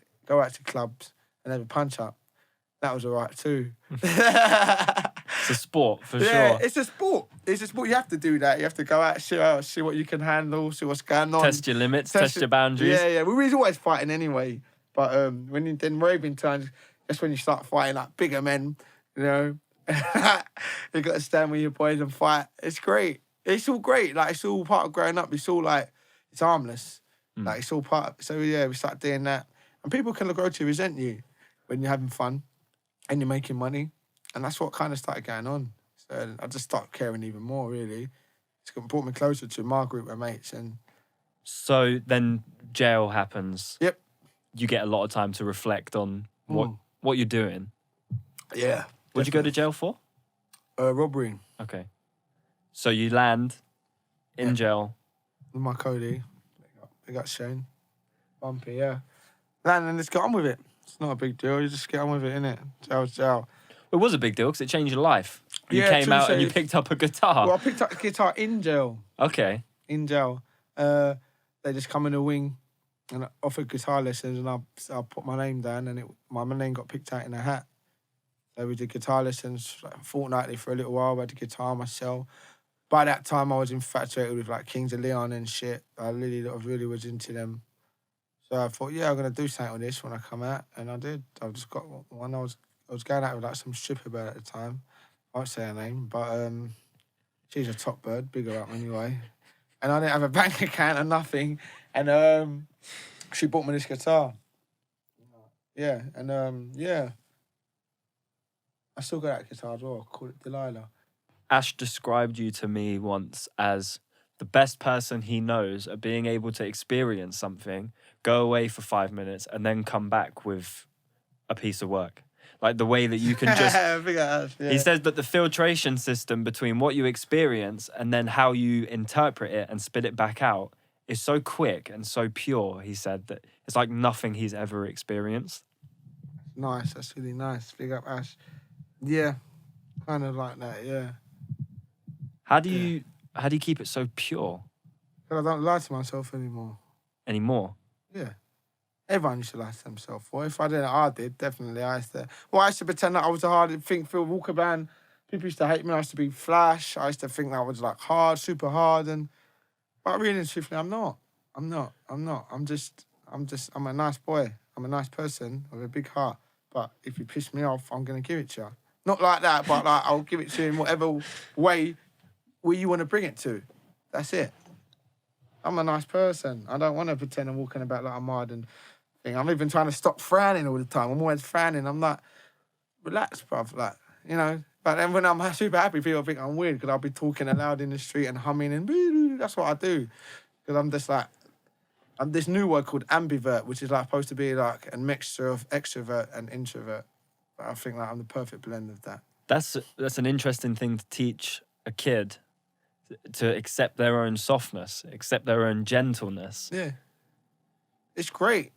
to clubs and have a punch up. That was all right too. It's a sport, for sure. It's a sport. You have to do that. You have to go out, see what you can handle, see what's going on. Test your limits, test your boundaries. Yeah. We was always fighting anyway. But when you then raving times, that's when you start fighting like bigger men, You got to stand with your boys and fight. It's great. It's all great. Like, it's all part of growing up. It's all like, it's harmless. Like, it's all part of, so yeah, we started doing that. And people can grow to resent you when you're having fun and you're making money. And that's what kind of started going on. So I just started caring even more, really. It's brought me closer to my group of mates. And so then jail happens. Yep. You get a lot of time to reflect on what you're doing. Yeah. What'd you go to jail for? Robbery. Okay. So you land in jail. With my Cody. They got Shane. Bumpy, yeah. Land and just get on with it. It's not a big deal. You just get on with it, innit? Jail's jail. It was a big deal because it changed your life. You Yeah, came true, out so and you picked up a guitar. Well, I picked up a guitar in jail. Okay. In jail. They just come in the wing and offered guitar lessons, and I put my name down, and my name got picked out in a hat. So we did guitar lessons like, fortnightly for a little while. I had a guitar myself. By that time, I was infatuated with like Kings of Leon and shit. I really was into them. So I thought, yeah, I'm gonna do something with this when I come out, and I did. I just got one. I was going out with like some stripper bird at the time. I won't say her name, but she's a top bird, bigger up anyway. And I didn't have a bank account or nothing, and she bought me this guitar. Yeah, and yeah. I still got that guitar as well. I call it Delilah. Ash described you to me once as the best person he knows at being able to experience something, go away for 5 minutes, and then come back with a piece of work. Like the way that you can just... Big ass, yeah. He says that the filtration system between what you experience and then how you interpret it and spit it back out is so quick and so pure, he said, that it's like nothing he's ever experienced. Nice, that's really nice. Big up, Ash. Yeah, kind of like that, yeah. How do you keep it so pure? Because I don't lie to myself anymore. Anymore? Yeah. Everyone used to lie to themselves. Well, if I didn't, I did, definitely. I used to pretend that I was a hard thing for Walker band. People used to hate me. I used to be flash. I used to think that I was like hard, super hard. But really and truthfully, I'm not. I'm a nice boy. I'm a nice person with a big heart. But if you piss me off, I'm going to give it to you. Not like that, but like I'll give it to you in whatever way where you want to bring it to. That's it. I'm a nice person. I don't want to pretend I'm walking about like I'm hard and thing. I'm even trying to stop frowning all the time. I'm always frowning. I'm like, relax, bruv. Like, you know. But then when I'm super happy, people think I'm weird because I'll be talking aloud in the street and humming and that's what I do. Because I'm just like, I'm this new word called ambivert, which is like supposed to be like a mixture of extrovert and introvert. But I think like I'm the perfect blend of that. That's an interesting thing to teach a kid, to accept their own softness, accept their own gentleness. Yeah. It's great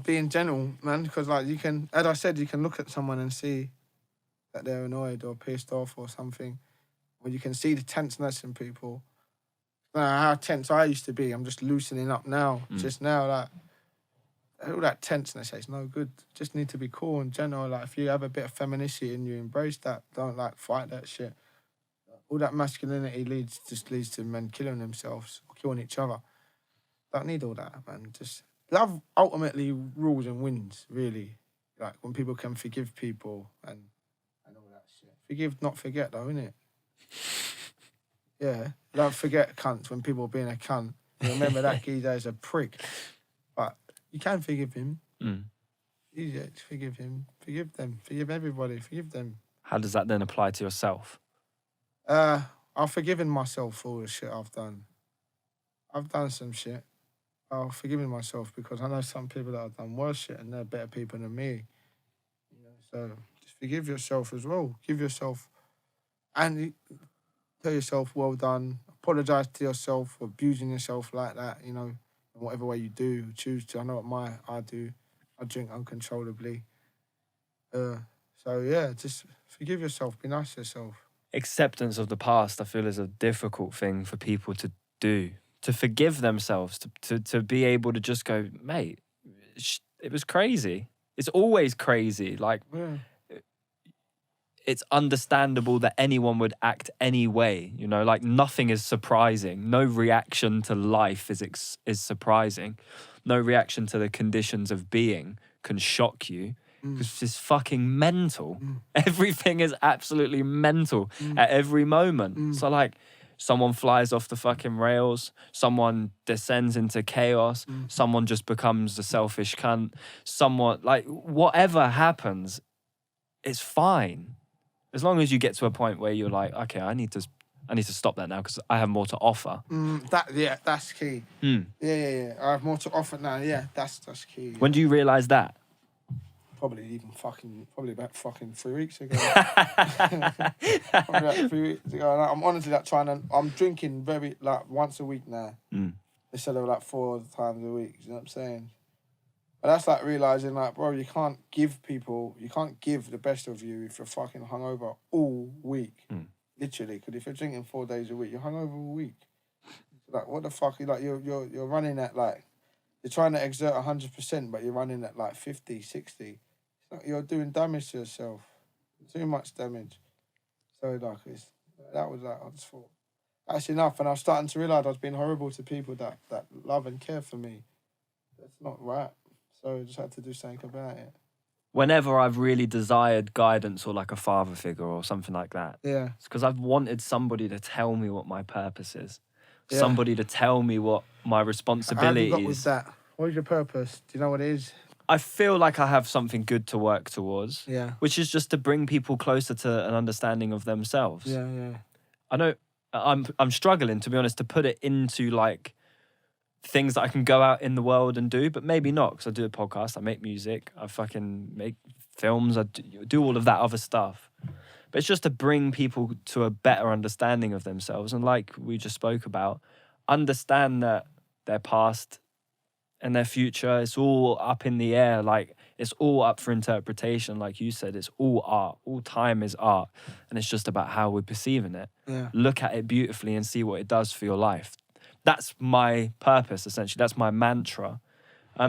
being gentle, man, because like you can, as I said, you can look at someone and see that they're annoyed or pissed off or something. Or you can see the tenseness in people. How tense I used to be, I'm just loosening up now. Just now, like, all that tenseness, it's no good. Just need to be cool and gentle. Like, if you have a bit of femininity in you, embrace that. Don't, like, fight that shit. All that masculinity leads to men killing themselves or killing each other. Don't need all that, man. Just love ultimately rules and wins, really. Like, when people can forgive people and all that shit. Forgive, not forget, though, innit? Yeah. Don't forget cunts when people are being a cunt. You remember that geezer is a prick. But you can forgive him. Easy to forgive him. Forgive them. Forgive everybody. Forgive them. How does that then apply to yourself? I've forgiven myself for all the shit I've done. I've done some shit. I've forgiven myself because I know some people that have done worse shit and they're better people than me. You know, so just forgive yourself as well. Give yourself, and tell yourself, well done. Apologise to yourself for abusing yourself like that, you know, in whatever way you do, choose to. I know what I do. I drink uncontrollably. So yeah, just forgive yourself. Be nice to yourself. Acceptance of the past, I feel, is a difficult thing for people to do. To forgive themselves, to be able to just go, mate, it was crazy. It's always crazy. Like, it's understandable that anyone would act any way, you know, like nothing is surprising. No reaction to life is surprising. No reaction to the conditions of being can shock you because it's fucking mental. Everything is absolutely mental at every moment. So like, someone flies off the fucking rails, someone descends into chaos, someone just becomes a selfish cunt, someone, like, whatever happens, it's fine. As long as you get to a point where you're like, okay, I need to stop that now because I have more to offer. That's key. Yeah. I have more to offer now. Yeah, that's key. Yeah. When do you realise that? Probably about 3 weeks ago. Probably about 3 weeks ago. And I'm honestly like I'm drinking very like once a week now. Instead of like 4 times a week. You know what I'm saying? But that's like realising like, bro, you can't give the best of you if you're fucking hungover all week. Literally. Because if you're drinking 4 days a week, you're hungover all week. Like, what the fuck? You're running at like, you're trying to exert 100%, but you're running at like 50, 60. You're doing damage to yourself. Too much damage. So like, that was like, I just thought, that's enough. And I was starting to realise I was being horrible to people that love and care for me. That's not right. So I just had to do something about it. Whenever I've really desired guidance or like a father figure or something like that, yeah, it's because I've wanted somebody to tell me what my purpose is. Yeah. Somebody to tell me what my responsibility is. How have you got with that? What is your purpose? Do you know what it is? I feel like I have something good to work towards. Yeah. Which is just to bring people closer to an understanding of themselves. Yeah. I know I'm struggling, to be honest, to put it into like things that I can go out in the world and do, but maybe not, because I do a podcast, I make music, I fucking make films, I do all of that other stuff. But it's just to bring people to a better understanding of themselves. And like we just spoke about, understand that their past and their future, it's all up in the air. Like, it's all up for interpretation. Like you said, it's all art. All time is art. And it's just about how we're perceiving it. Yeah. Look at it beautifully and see what it does for your life. That's my purpose, essentially. That's my mantra.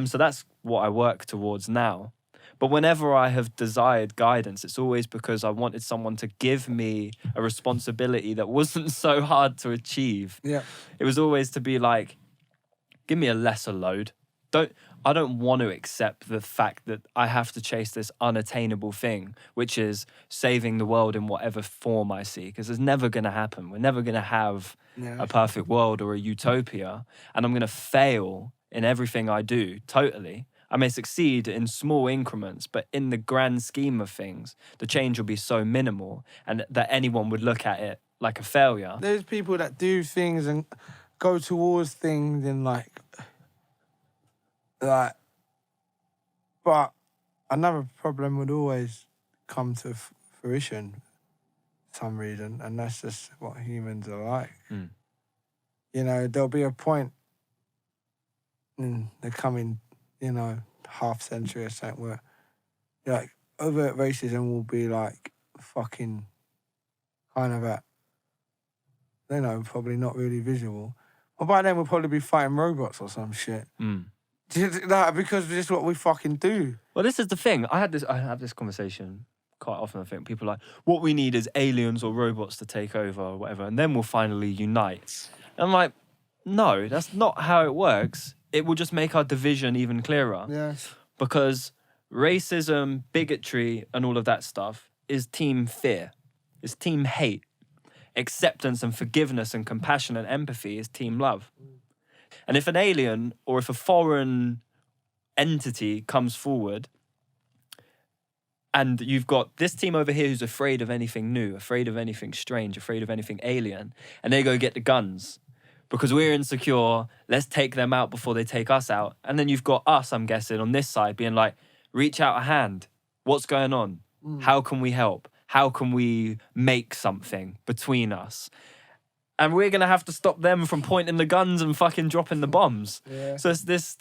So that's what I work towards now. But whenever I have desired guidance, it's always because I wanted someone to give me a responsibility that wasn't so hard to achieve. Yeah. It was always to be like, give me a lesser load. I don't want to accept the fact that I have to chase this unattainable thing, which is saving the world in whatever form I see, because it's never going to happen. We're never going to have a perfect world or a utopia, and I'm going to fail in everything I do, totally. I may succeed in small increments, but in the grand scheme of things, the change will be so minimal and that anyone would look at it like a failure. There's people that do things and go towards things and like, but another problem would always come to fruition for some reason, and that's just what humans are like. Mm. You know, there'll be a point in the coming, you know, half century or something where, like, overt racism will be like fucking kind of at, you know, probably not really visible. But by then we'll probably be fighting robots or some shit. Mm. Because this is what we fucking do. Well, this is the thing. I have this conversation quite often. I think people are like, what we need is aliens or robots to take over or whatever, and then we'll finally unite. And I'm like, no, that's not how it works. It will just make our division even clearer. Yeah. Because racism, bigotry, and all of that stuff is team fear. It's team hate. Acceptance and forgiveness and compassion and empathy is team love. And if an alien or if a foreign entity comes forward and you've got this team over here who's afraid of anything new, afraid of anything strange, afraid of anything alien, and they go get the guns because we're insecure, let's take them out before they take us out. And then you've got us, I'm guessing, on this side being like, reach out a hand. What's going on? How can we help? How can we make something between us? And we're going to have to stop them from pointing the guns and fucking dropping the bombs. Yeah. So it's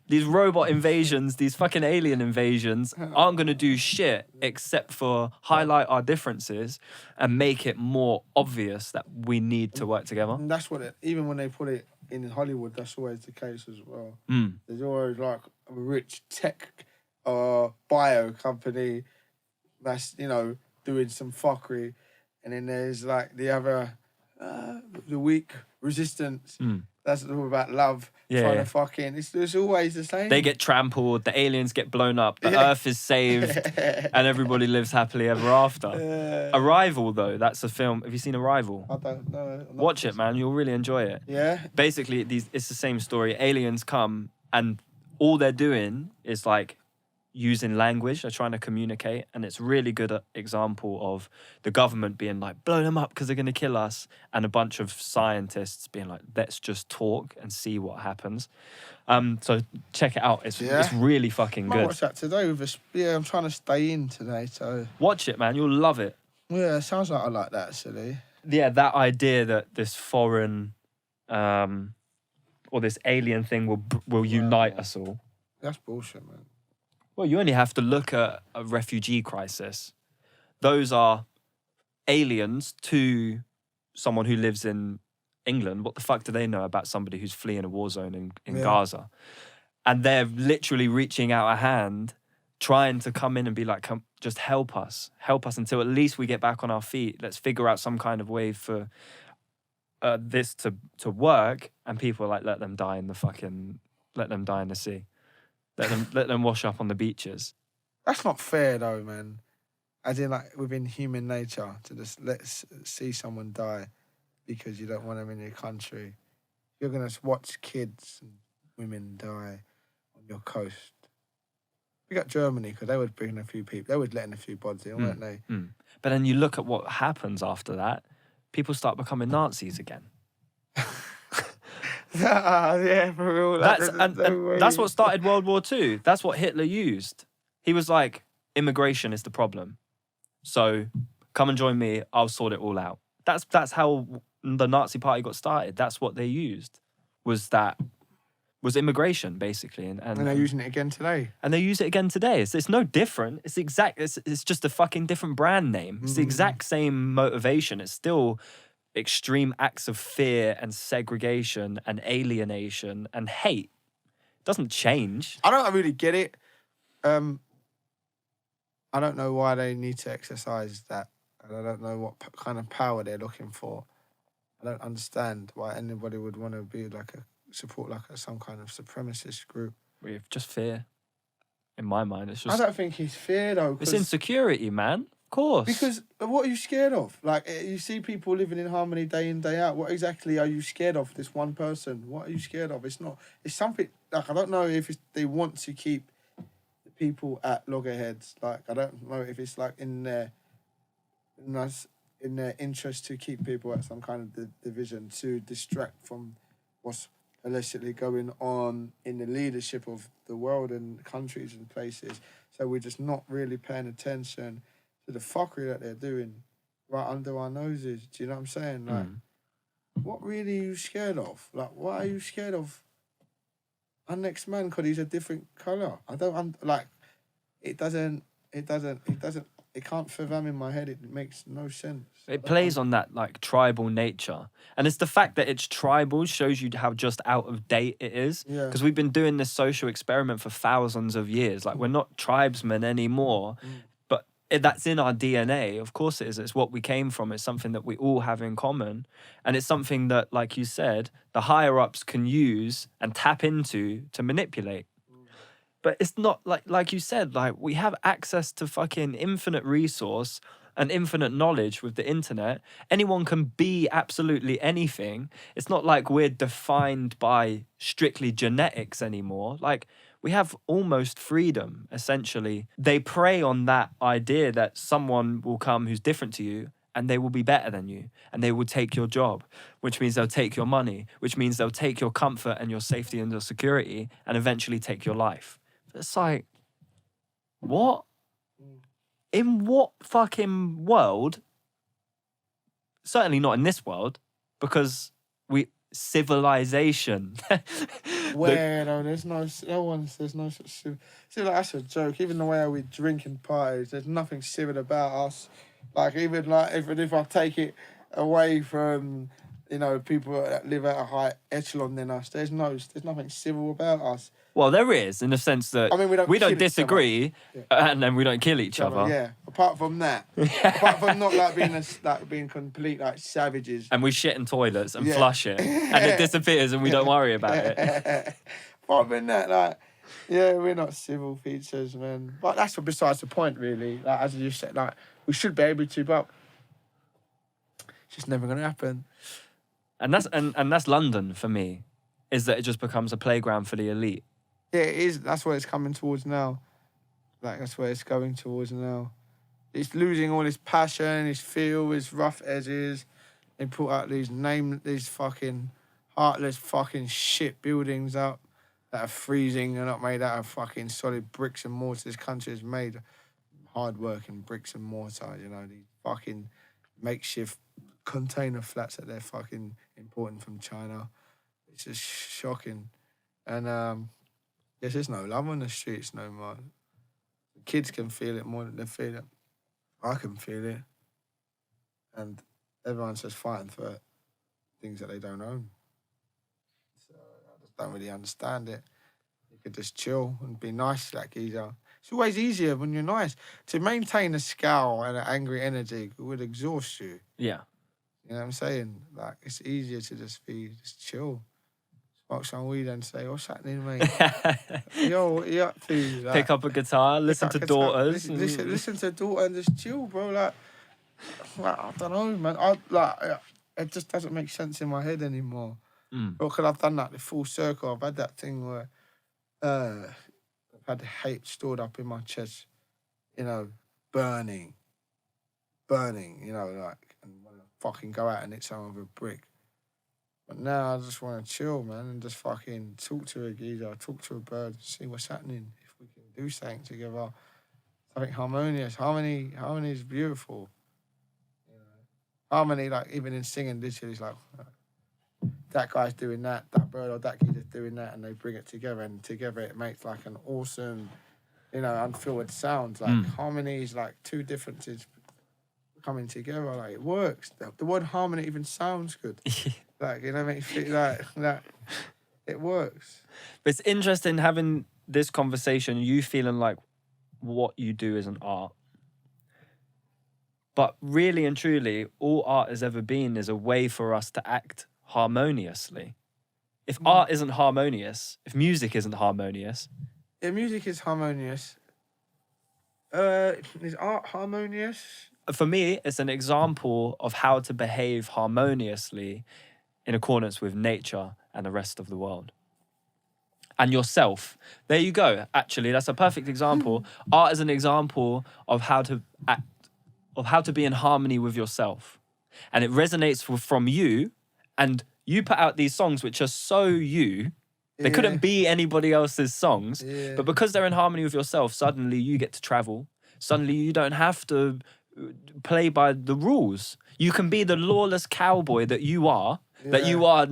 these robot invasions, these fucking alien invasions aren't going to do shit except for highlight our differences and make it more obvious that we need to work together. And that's what even when they put it in Hollywood, that's always the case as well. Mm. There's always like a rich tech bio company that's, you know, doing some fuckery. And then there's like the other... the weak resistance. That's all about love. Trying to fucking. It's always the same. They get trampled. The aliens get blown up. The Earth is saved, and everybody lives happily ever after. Arrival, though, that's a film. Have you seen Arrival? I don't know. Watch it, man. You'll really enjoy it. Yeah. Basically, it's the same story. Aliens come, and all they're doing is like using language. They're trying to communicate, and it's really good example of the government being like, blow them up because they're going to kill us, and a bunch of scientists being like, let's just talk and see what happens. So check it out. It's really fucking good. I watched that today with a... Yeah, I'm trying to stay in today, so... Watch it, man. You'll love it. Yeah, it sounds like I like that, actually. Yeah, that idea that this foreign or this alien thing will unite us all. That's bullshit, man. Well, you only have to look at a refugee crisis. Those are aliens to someone who lives in England. What the fuck do they know about somebody who's fleeing a war zone in Gaza? And they're literally reaching out a hand, trying to come in and be like, come, just help us until at least we get back on our feet. Let's figure out some kind of way for this to work. And people are like, let them die in the sea. Let them wash up on the beaches. That's not fair, though, man. As in, like, within human nature, to just see someone die because you don't want them in your country. You're going to watch kids and women die on your coast. We got Germany, because they were bringing a few people. They were letting a few bodies in, weren't they? But then you look at what happens after that. People start becoming Nazis again. Yeah, for real. That's what started World War II. That's what Hitler used. He was like, immigration is the problem. So come and join me. I'll sort it all out. That's how the Nazi Party got started. That's what they used. Was immigration, basically. And they're using it again today. And they use it again today. It's no different. It's just a fucking different brand name. It's the exact same motivation. It's still extreme acts of fear and segregation and alienation and hate. It doesn't change. I don't really get it. I don't know why they need to exercise that. And I don't know what kind of power they're looking for. I don't understand why anybody would want to be support some kind of supremacist group. With just fear. In my mind, it's just... I don't think it's fear, though. It's insecurity, man. course. Because what are you scared of? Like, you see people living in harmony day in, day out. What exactly are you scared of, this one person? What are you scared of? It's not... It's something... Like, I don't know if they want to keep the people at loggerheads. Like, I don't know if it's, like, in their interest to keep people at some kind of division, to distract from what's allegedly going on in the leadership of the world and countries and places. So we're just not really paying attention to the fuckery that they're doing right under our noses. Do you know what I'm saying? Like, what really are you scared of? Like, why are you scared of our next man because he's a different colour? I don't, it can't fathom in my head. It makes no sense. It plays on that like tribal nature. And it's the fact that it's tribal shows you how just out of date it is. Yeah. Because we've been doing this social experiment for thousands of years. Like, we're not tribesmen anymore. But that's in our DNA. Of course it is. It's what we came from. It's something that we all have in common. And it's something that, like you said, the higher ups can use and tap into to manipulate. But it's not like you said, like, we have access to fucking infinite resource and infinite knowledge with the internet. Anyone can be absolutely anything. It's not like we're defined by strictly genetics anymore. Like, we have almost freedom, essentially. They prey on that idea that someone will come who's different to you and they will be better than you, and they will take your job, which means they'll take your money, which means they'll take your comfort and your safety and your security, and eventually take your life. It's like, what? In what fucking world? Certainly not in this world, because civilization. Where though? There's no such civil. See, like, that's a joke. Even the way we drink in parties, there's nothing civil about us. Like, even if I take it away from, you know, people that live at a high echelon than us, there's nothing civil about us. Well, there is, in the sense that, I mean, we don't disagree, and then we don't kill each other. Yeah. Apart from that, apart from not being complete like savages. And we shit in toilets and flush it, and it disappears, and we don't worry about it. Apart from that, like, yeah, we're not civil features, man. But that's besides the point, really. Like, as you said, like, we should be able to, but it's just never gonna happen. And that's London for me, is that it just becomes a playground for the elite. Yeah, it is. That's what it's coming towards now. Like, that's where it's going towards now. It's losing all its passion, its feel, its rough edges. They put out these fucking heartless fucking shit buildings up that are freezing and not made out of fucking solid bricks and mortar. This country is made of hard-working bricks and mortar, you know, these fucking makeshift container flats that they're fucking importing from China. It's just shocking. And, yes, there's no love on the streets no more. The kids can feel it more than they feel it. I can feel it. And everyone's just fighting for things that they don't own. So I just don't really understand it. You could just chill and be nice to that geezer. It's always easier when you're nice. To maintain a scowl and an angry energy would exhaust you. Yeah. You know what I'm saying? Like, it's easier to just chill. Smoke some weed and say, what's happening, mate? Yo, what you up to? Like, pick up a guitar, listen to Daughters. Listen to Daughter and just chill, bro. Like, I don't know, man. It just doesn't make sense in my head anymore. Because I've done that the full circle. I've had that thing where I've had the hate stored up in my chest, you know, burning, you know, like, and want to fucking go out and hit someone with a brick. But now I just want to chill, man, and just fucking talk to a geezer, talk to a bird, see what's happening. If we can do something together, something harmonious. Harmony is beautiful. You know, harmony, like, even in singing, literally, is like, that guy's doing that bird or that geezer's doing that, and they bring it together, and together it makes like an awesome, you know, unfiltered sound. Like, harmony is like two differences coming together. Like, it works. The word harmony even sounds good. Like, you know, make you feel like that. It works. But it's interesting having this conversation, you feeling like what you do is an art. But really and truly, all art has ever been is a way for us to act harmoniously. If art isn't harmonious, if music isn't harmonious... Yeah, music is harmonious. Is art harmonious? For me, it's an example of how to behave harmoniously in accordance with nature and the rest of the world. And yourself. There you go. Actually, that's a perfect example. Art is an example of how to act, of how to be in harmony with yourself. And it resonates from you. And you put out these songs which are so you. They couldn't be anybody else's songs. Yeah. But because they're in harmony with yourself, suddenly you get to travel. Suddenly you don't have to play by the rules. You can be the lawless cowboy that you are. That you are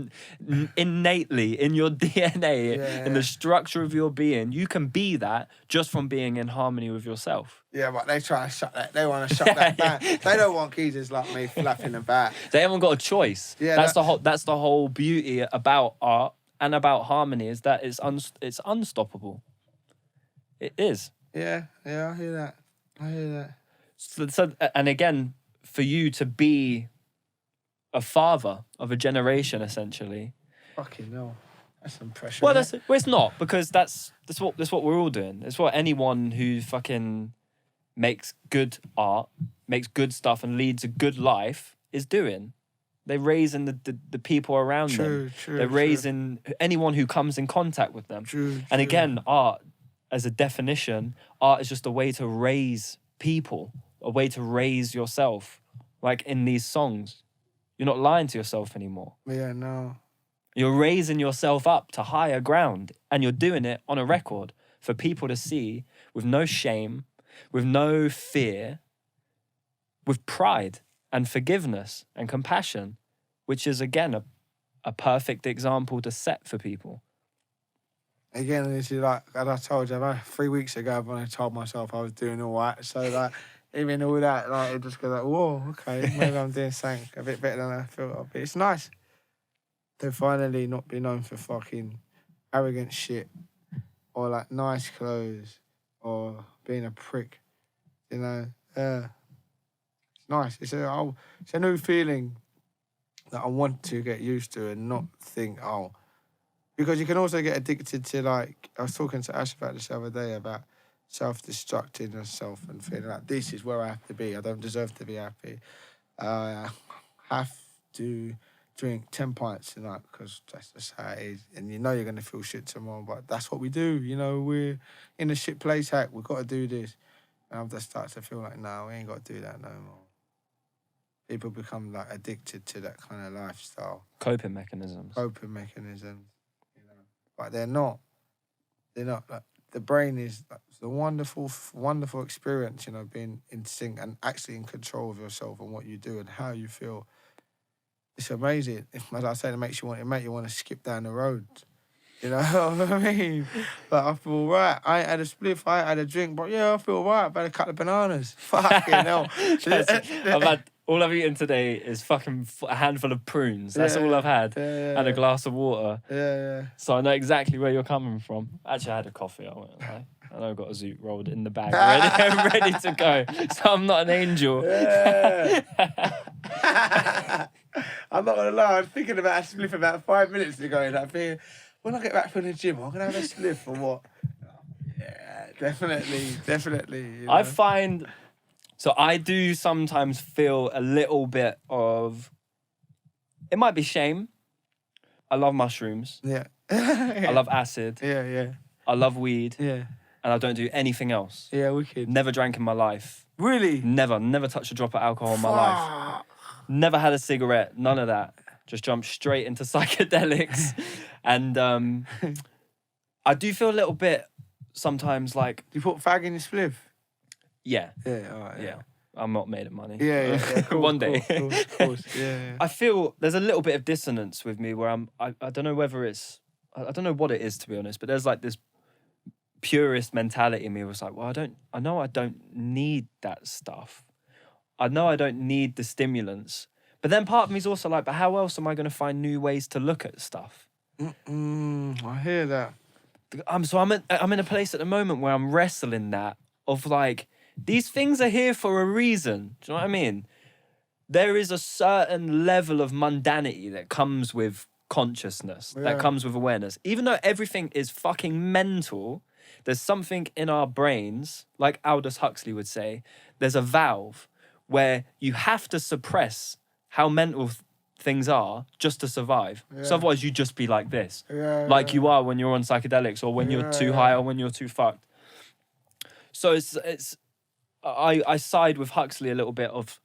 innately in your DNA, in the structure of your being. You can be that just from being in harmony with yourself. Yeah, but they try to shut that. They want to shut that down. They don't want geezers like me flapping about. They haven't got a choice. Yeah, that's the whole beauty about art and about harmony is that it's unstoppable. It is. Yeah, I hear that. So and again, for you to be a father of a generation, essentially. Fucking hell. That's some pressure. Well, it's not, because that's what we're all doing. It's what anyone who fucking makes good art, makes good stuff, and leads a good life is doing. They're raising the people around them. They're raising anyone who comes in contact with them. And again, art, as a definition, art is just a way to raise people, a way to raise yourself. Like in these songs. You're not lying to yourself anymore. Yeah, no. You're raising yourself up to higher ground, and you're doing it on a record for people to see with no shame, with no fear, with pride and forgiveness and compassion, which is, again, a perfect example to set for people. Again, this is like, as I told you, about 3 weeks ago when I told myself I was doing all right. So, like, even all that, like, it just goes like, whoa, okay, maybe I'm doing something a bit better than I felt. But it's nice to finally not be known for fucking arrogant shit or, like, nice clothes or being a prick, you know? It's nice. It's a new feeling that I want to get used to and not think, oh, because you can also get addicted to, like, I was talking to Ash about this the other day about self-destructing yourself and feeling like this is where I have to be. I don't deserve to be happy. I have to drink 10 pints tonight because that's just how it is. And you know you're going to feel shit tomorrow, but that's what we do. You know, we're in a shit place, Hack. We've got to do this. And I've just started to feel like, no, we ain't got to do that no more. People become, like, addicted to that kind of lifestyle. Coping mechanisms. You know, but they're not. Like, the brain is a wonderful, wonderful experience, you know, being in sync and actually in control of yourself and what you do and how you feel. It's amazing. As I say, it makes you want to skip down the road. You know what I mean? Like, I feel right. I ain't had a spliff, I ain't had a drink, but yeah, I feel right. I've had a couple of bananas. Fucking hell. All I've eaten today is fucking a handful of prunes. That's all I've had. And a glass of water. Yeah. So I know exactly where you're coming from. Actually, I had a coffee, I won't lie. I know I've got a zoot rolled in the bag, ready to go. So I'm not an angel. Yeah. I'm not going to lie, I was thinking about a spliff about 5 minutes ago. And I think, when I get back from the gym, I'm going to have a spliff or what? Yeah, definitely. You know? I find... So I do sometimes feel a little bit of... It might be shame. I love mushrooms. Yeah. I love acid. Yeah. I love weed. Yeah. And I don't do anything else. Yeah, wicked. Never drank in my life. Really? Never touched a drop of alcohol in my life. Never had a cigarette, none of that. Just jumped straight into psychedelics. And I do feel a little bit sometimes like... Do you put fag in your spliff? Yeah. Yeah, all right. Yeah. I'm not made of money. Yeah. Cool, One day. Of course. Yeah. I feel there's a little bit of dissonance with me where I don't know whether it's... I don't know what it is, to be honest, but there's like this purist mentality in me where it's like, well, I know I don't need that stuff. I know I don't need the stimulants. But then part of me is also like, but how else am I going to find new ways to look at stuff? I hear that. So I'm in a place at the moment where I'm wrestling that of like, these things are here for a reason. Do you know what I mean? There is a certain level of mundanity that comes with consciousness, that comes with awareness. Even though everything is fucking mental, there's something in our brains, like Aldous Huxley would say, there's a valve where you have to suppress how mental things are just to survive. So otherwise you just be like this. Like you are when you're on psychedelics or when you're too high or when you're too fucked. So I side with Huxley a little bit of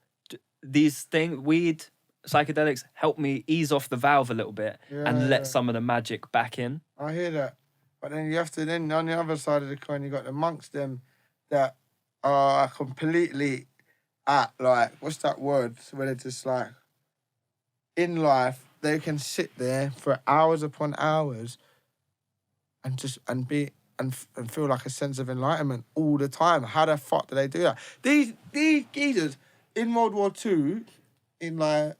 these things, weed, psychedelics help me ease off the valve a little bit and let some of the magic back in. I hear that. But then you have to, then on the other side of the coin, you got the monks them that are completely at, like, what's that word? Where they're just like, in life, they can sit there for hours upon hours and just, and be, and feel like a sense of enlightenment all the time. How the fuck do they do that? These geezers in World War II, in like,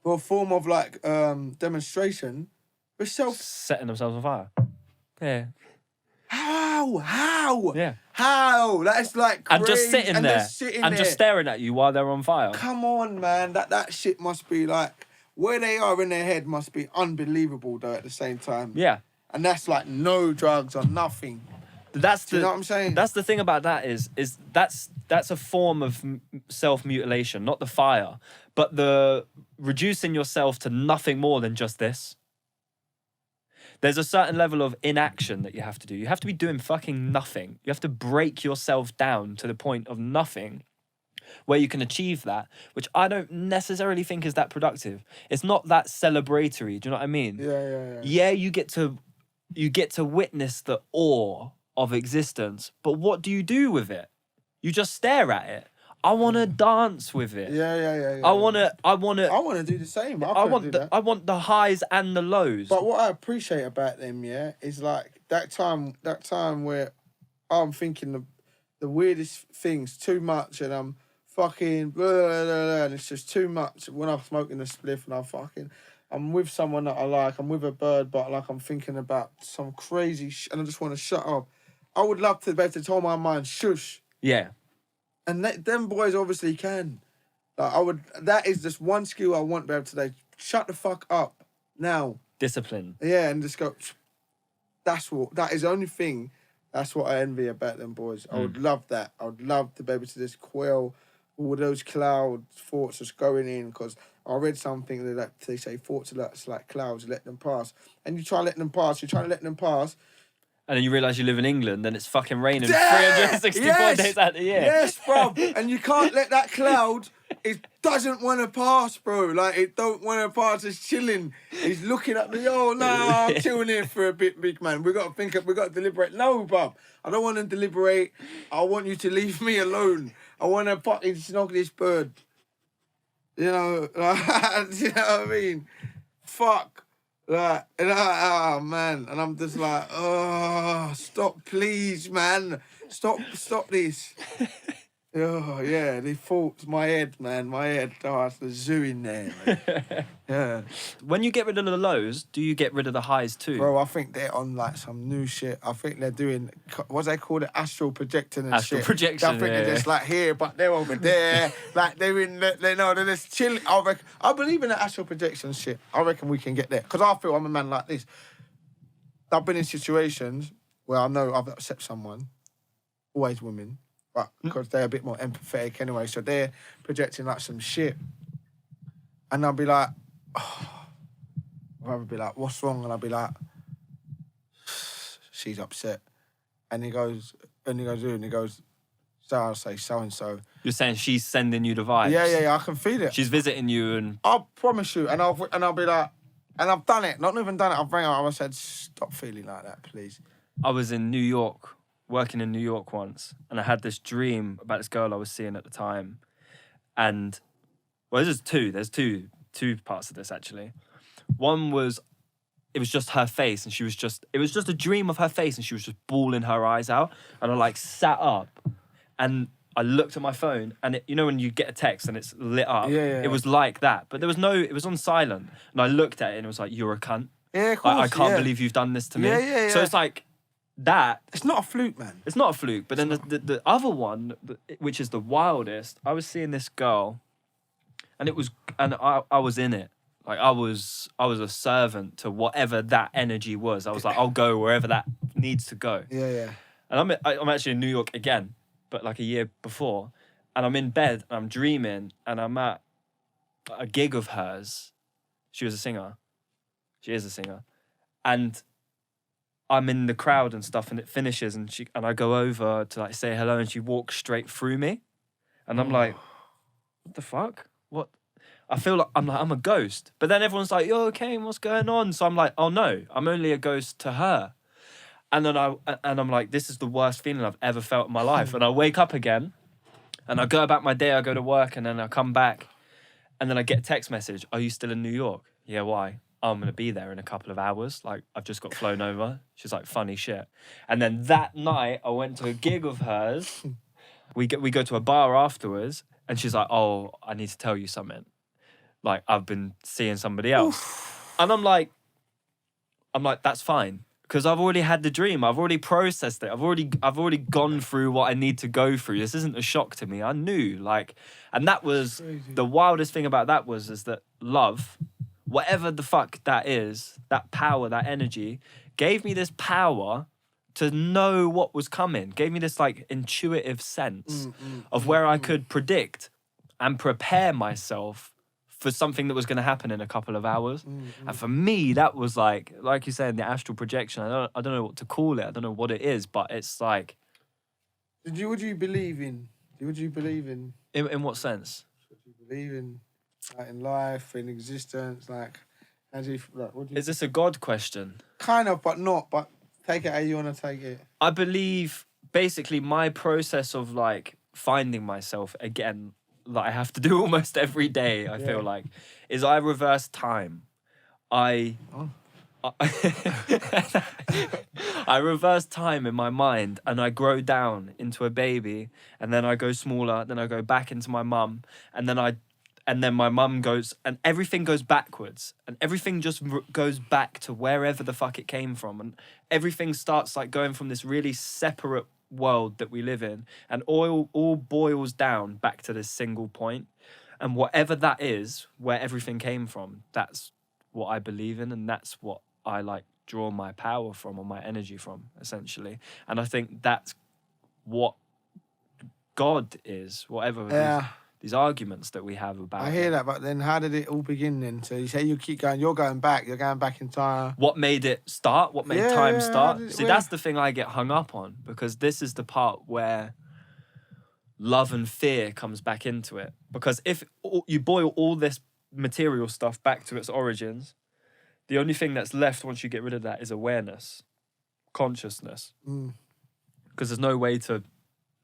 for a form of like demonstration, were setting themselves on fire. Yeah. How? Yeah. How? That's like crazy. And just sitting there. And just staring at you while they're on fire. Come on, man. That shit must be like, where they are in their head must be unbelievable though at the same time. Yeah. And that's like no drugs or nothing. Do you know what I'm saying? That's the thing about that is that's a form of self-mutilation, not the fire, but the reducing yourself to nothing more than just this. There's a certain level of inaction that you have to do. You have to be doing fucking nothing. You have to break yourself down to the point of nothing where you can achieve that, which I don't necessarily think is that productive. It's not that celebratory. Do you know what I mean? Yeah. Yeah, you get to witness the awe of existence, but what do you do with it? You just stare at it. I want to dance with it. Yeah. I want to do the same. I want the highs and the lows. But what I appreciate about them, is like that time where I'm thinking the weirdest things too much, and I'm fucking blah, blah, blah, and it's just too much. When I'm smoking a spliff and I'm with someone that I like, I'm with a bird, but like I'm thinking about some crazy and I just want to shut up. I would love to be able to tell my mind, shush. Yeah. And them boys obviously can. Like that is just one skill I want to be able to say, shut the fuck up now. Discipline. Yeah, and just go, that is the only thing, that's what I envy about them boys. I would love that. I would love to be able to just quell all those cloud thoughts just going in, because I read something that they say thoughts are like clouds, let them pass. And you try letting them pass, and then you realise you live in England and it's fucking raining 364 days out of the year. Yes, bro. And you can't let that cloud, it doesn't want to pass, bro. Like, it don't want to pass, it's chilling. He's looking at me, I'm chilling here for a bit, big man. We got to deliberate. No, bro. I don't want to deliberate. I want you to leave me alone. I want to fucking snog this bird. You know, do you know what I mean? Fuck. Like, oh man, and I'm just like, oh, stop, please, man, stop this. Oh yeah, the thoughts, my head, oh, it's the zoo in there, man. Yeah. When you get rid of the lows, do you get rid of the highs too? Bro, I think they're on like some new shit. I think they're doing, what's they call it, astral projecting and astral shit. Projection, I think they're just like here, but they're over there. Like they're just chilling. I believe in the astral projection shit. I reckon we can get there. Because I feel I'm a man like this. I've been in situations where I know I've upset someone, always women, but because they're a bit more empathetic anyway, so they're projecting like some shit. And I'll be like, I'll be like, what's wrong? And I'll be like, she's upset. And he goes, so I'll say so-and-so. You're saying she's sending you the vibes? Yeah, I can feel it. She's visiting you and... I promise you. And I'll be like, and I've done it, not even done it, I've rang her, I said, stop feeling like that, please. I was in New York, working in New York once, and I had this dream about this girl I was seeing at the time. And, well, there's two parts of this, actually. One was, it was just her face, and it was just a dream of her face, and she was just bawling her eyes out. And I like sat up, and I looked at my phone, and it, you know when you get a text and it's lit up? Yeah. It was like that, but it was on silent. And I looked at it, and it was like, you're a cunt. Yeah, of course, I can't believe you've done this to me. Yeah. So it's like, that... It's not a fluke, man. It's not a fluke, but then the other one, which is the wildest, I was seeing this girl, and I was in it. Like I was a servant to whatever that energy was. I was like, I'll go wherever that needs to go. Yeah. And I'm actually in New York again, but like a year before, and I'm in bed and I'm dreaming, and I'm at a gig of hers. She was a singer. She is a singer, and I'm in the crowd and stuff, and it finishes, and I go over to like say hello, and she walks straight through me, and I'm like, what the fuck? What? I feel like I'm a ghost. But then everyone's like, yo, Kane, what's going on? So I'm like, oh no, I'm only a ghost to her. And then I'm like, this is the worst feeling I've ever felt in my life. And I wake up again, and I go about my day. I go to work, and then I come back, and then I get a text message. Are you still in New York? Yeah, why? Oh, I'm gonna be there in a couple of hours. Like I've just got flown over. She's like, funny shit. And then that night I went to a gig of hers. We go to a bar afterwards, and she's like, oh, I need to tell you something. Like I've been seeing somebody else. Oof. And I'm like, that's fine. Because I've already had the dream. I've already processed it. I've already gone through what I need to go through. This isn't a shock to me. I knew, like, and that was the wildest thing about that is that love, whatever the fuck that is, that power, that energy, gave me this power to know what was coming. Gave me this like intuitive sense of where I could predict and prepare myself for something that was going to happen in a couple of hours. And for me, that was like you said, the astral projection. I don't know what to call it. I don't know what it is, but it's like. What do you believe in? What do you believe in? In what sense? What do you believe in? Like in life, in existence, like, Is this a God question? Kind of, but not. But take it how you want to take it. I believe basically my process of like finding myself again, that I have to do almost every day, I feel like, is I reverse time. I reverse time in my mind, and I grow down into a baby, and then I go smaller, then I go back into my mum, and then my mum goes, and everything goes backwards, and everything just goes back to wherever the fuck it came from, and everything starts like going from this really separate world that we live in, and all boils down back to this single point, and whatever that is, where everything came from, that's what I believe in, and that's what I like draw my power from, or my energy from, essentially. And I think that's what God is, whatever these arguments that we have about I hear that, but then how did it all begin then? So you say you keep going, you're going back in time. What made it start? What made time start? See, that's the thing I get hung up on, because this is the part where love and fear comes back into it. Because if you boil all this material stuff back to its origins, the only thing that's left once you get rid of that is awareness, consciousness. Because there's no way to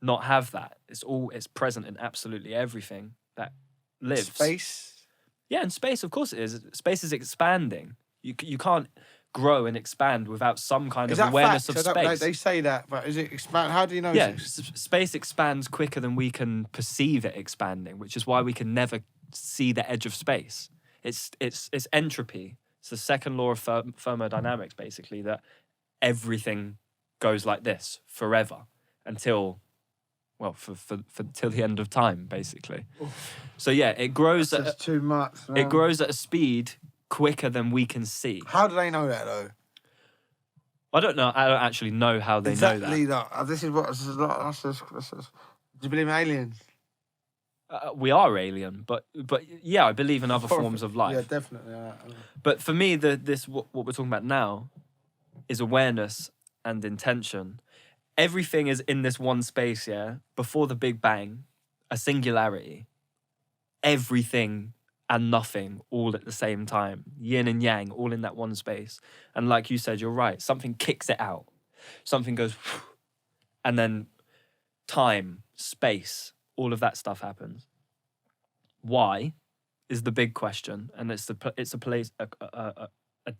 not have that. It's present in absolutely everything that lives. Space? Yeah, and space, of course it is. Space is expanding. You can't grow and expand without some kind of awareness of space. They say that, but is it expand? How do you know? Yeah, space expands quicker than we can perceive it expanding, which is why we can never see the edge of space. It's entropy. It's the second law of thermodynamics, basically, that everything goes like this forever until, well, for till the end of time, basically. Oof. So yeah, it grows. That's too much. Man. It grows at a speed quicker than we can see. How do they know that though? I don't know. I don't actually know how they know that. Exactly that. This is what. Do you believe in aliens? We are alien, but yeah, I believe in other forms of life. Yeah, definitely. But for me, what we're talking about now is awareness and intention. Everything is in this one space, yeah? Before the Big Bang, a singularity. Everything and nothing all at the same time. Yin and yang, all in that one space. And like you said, you're right. Something kicks it out. Something goes, and then time, space, all of that stuff happens. Why is the big question, and it's a place, a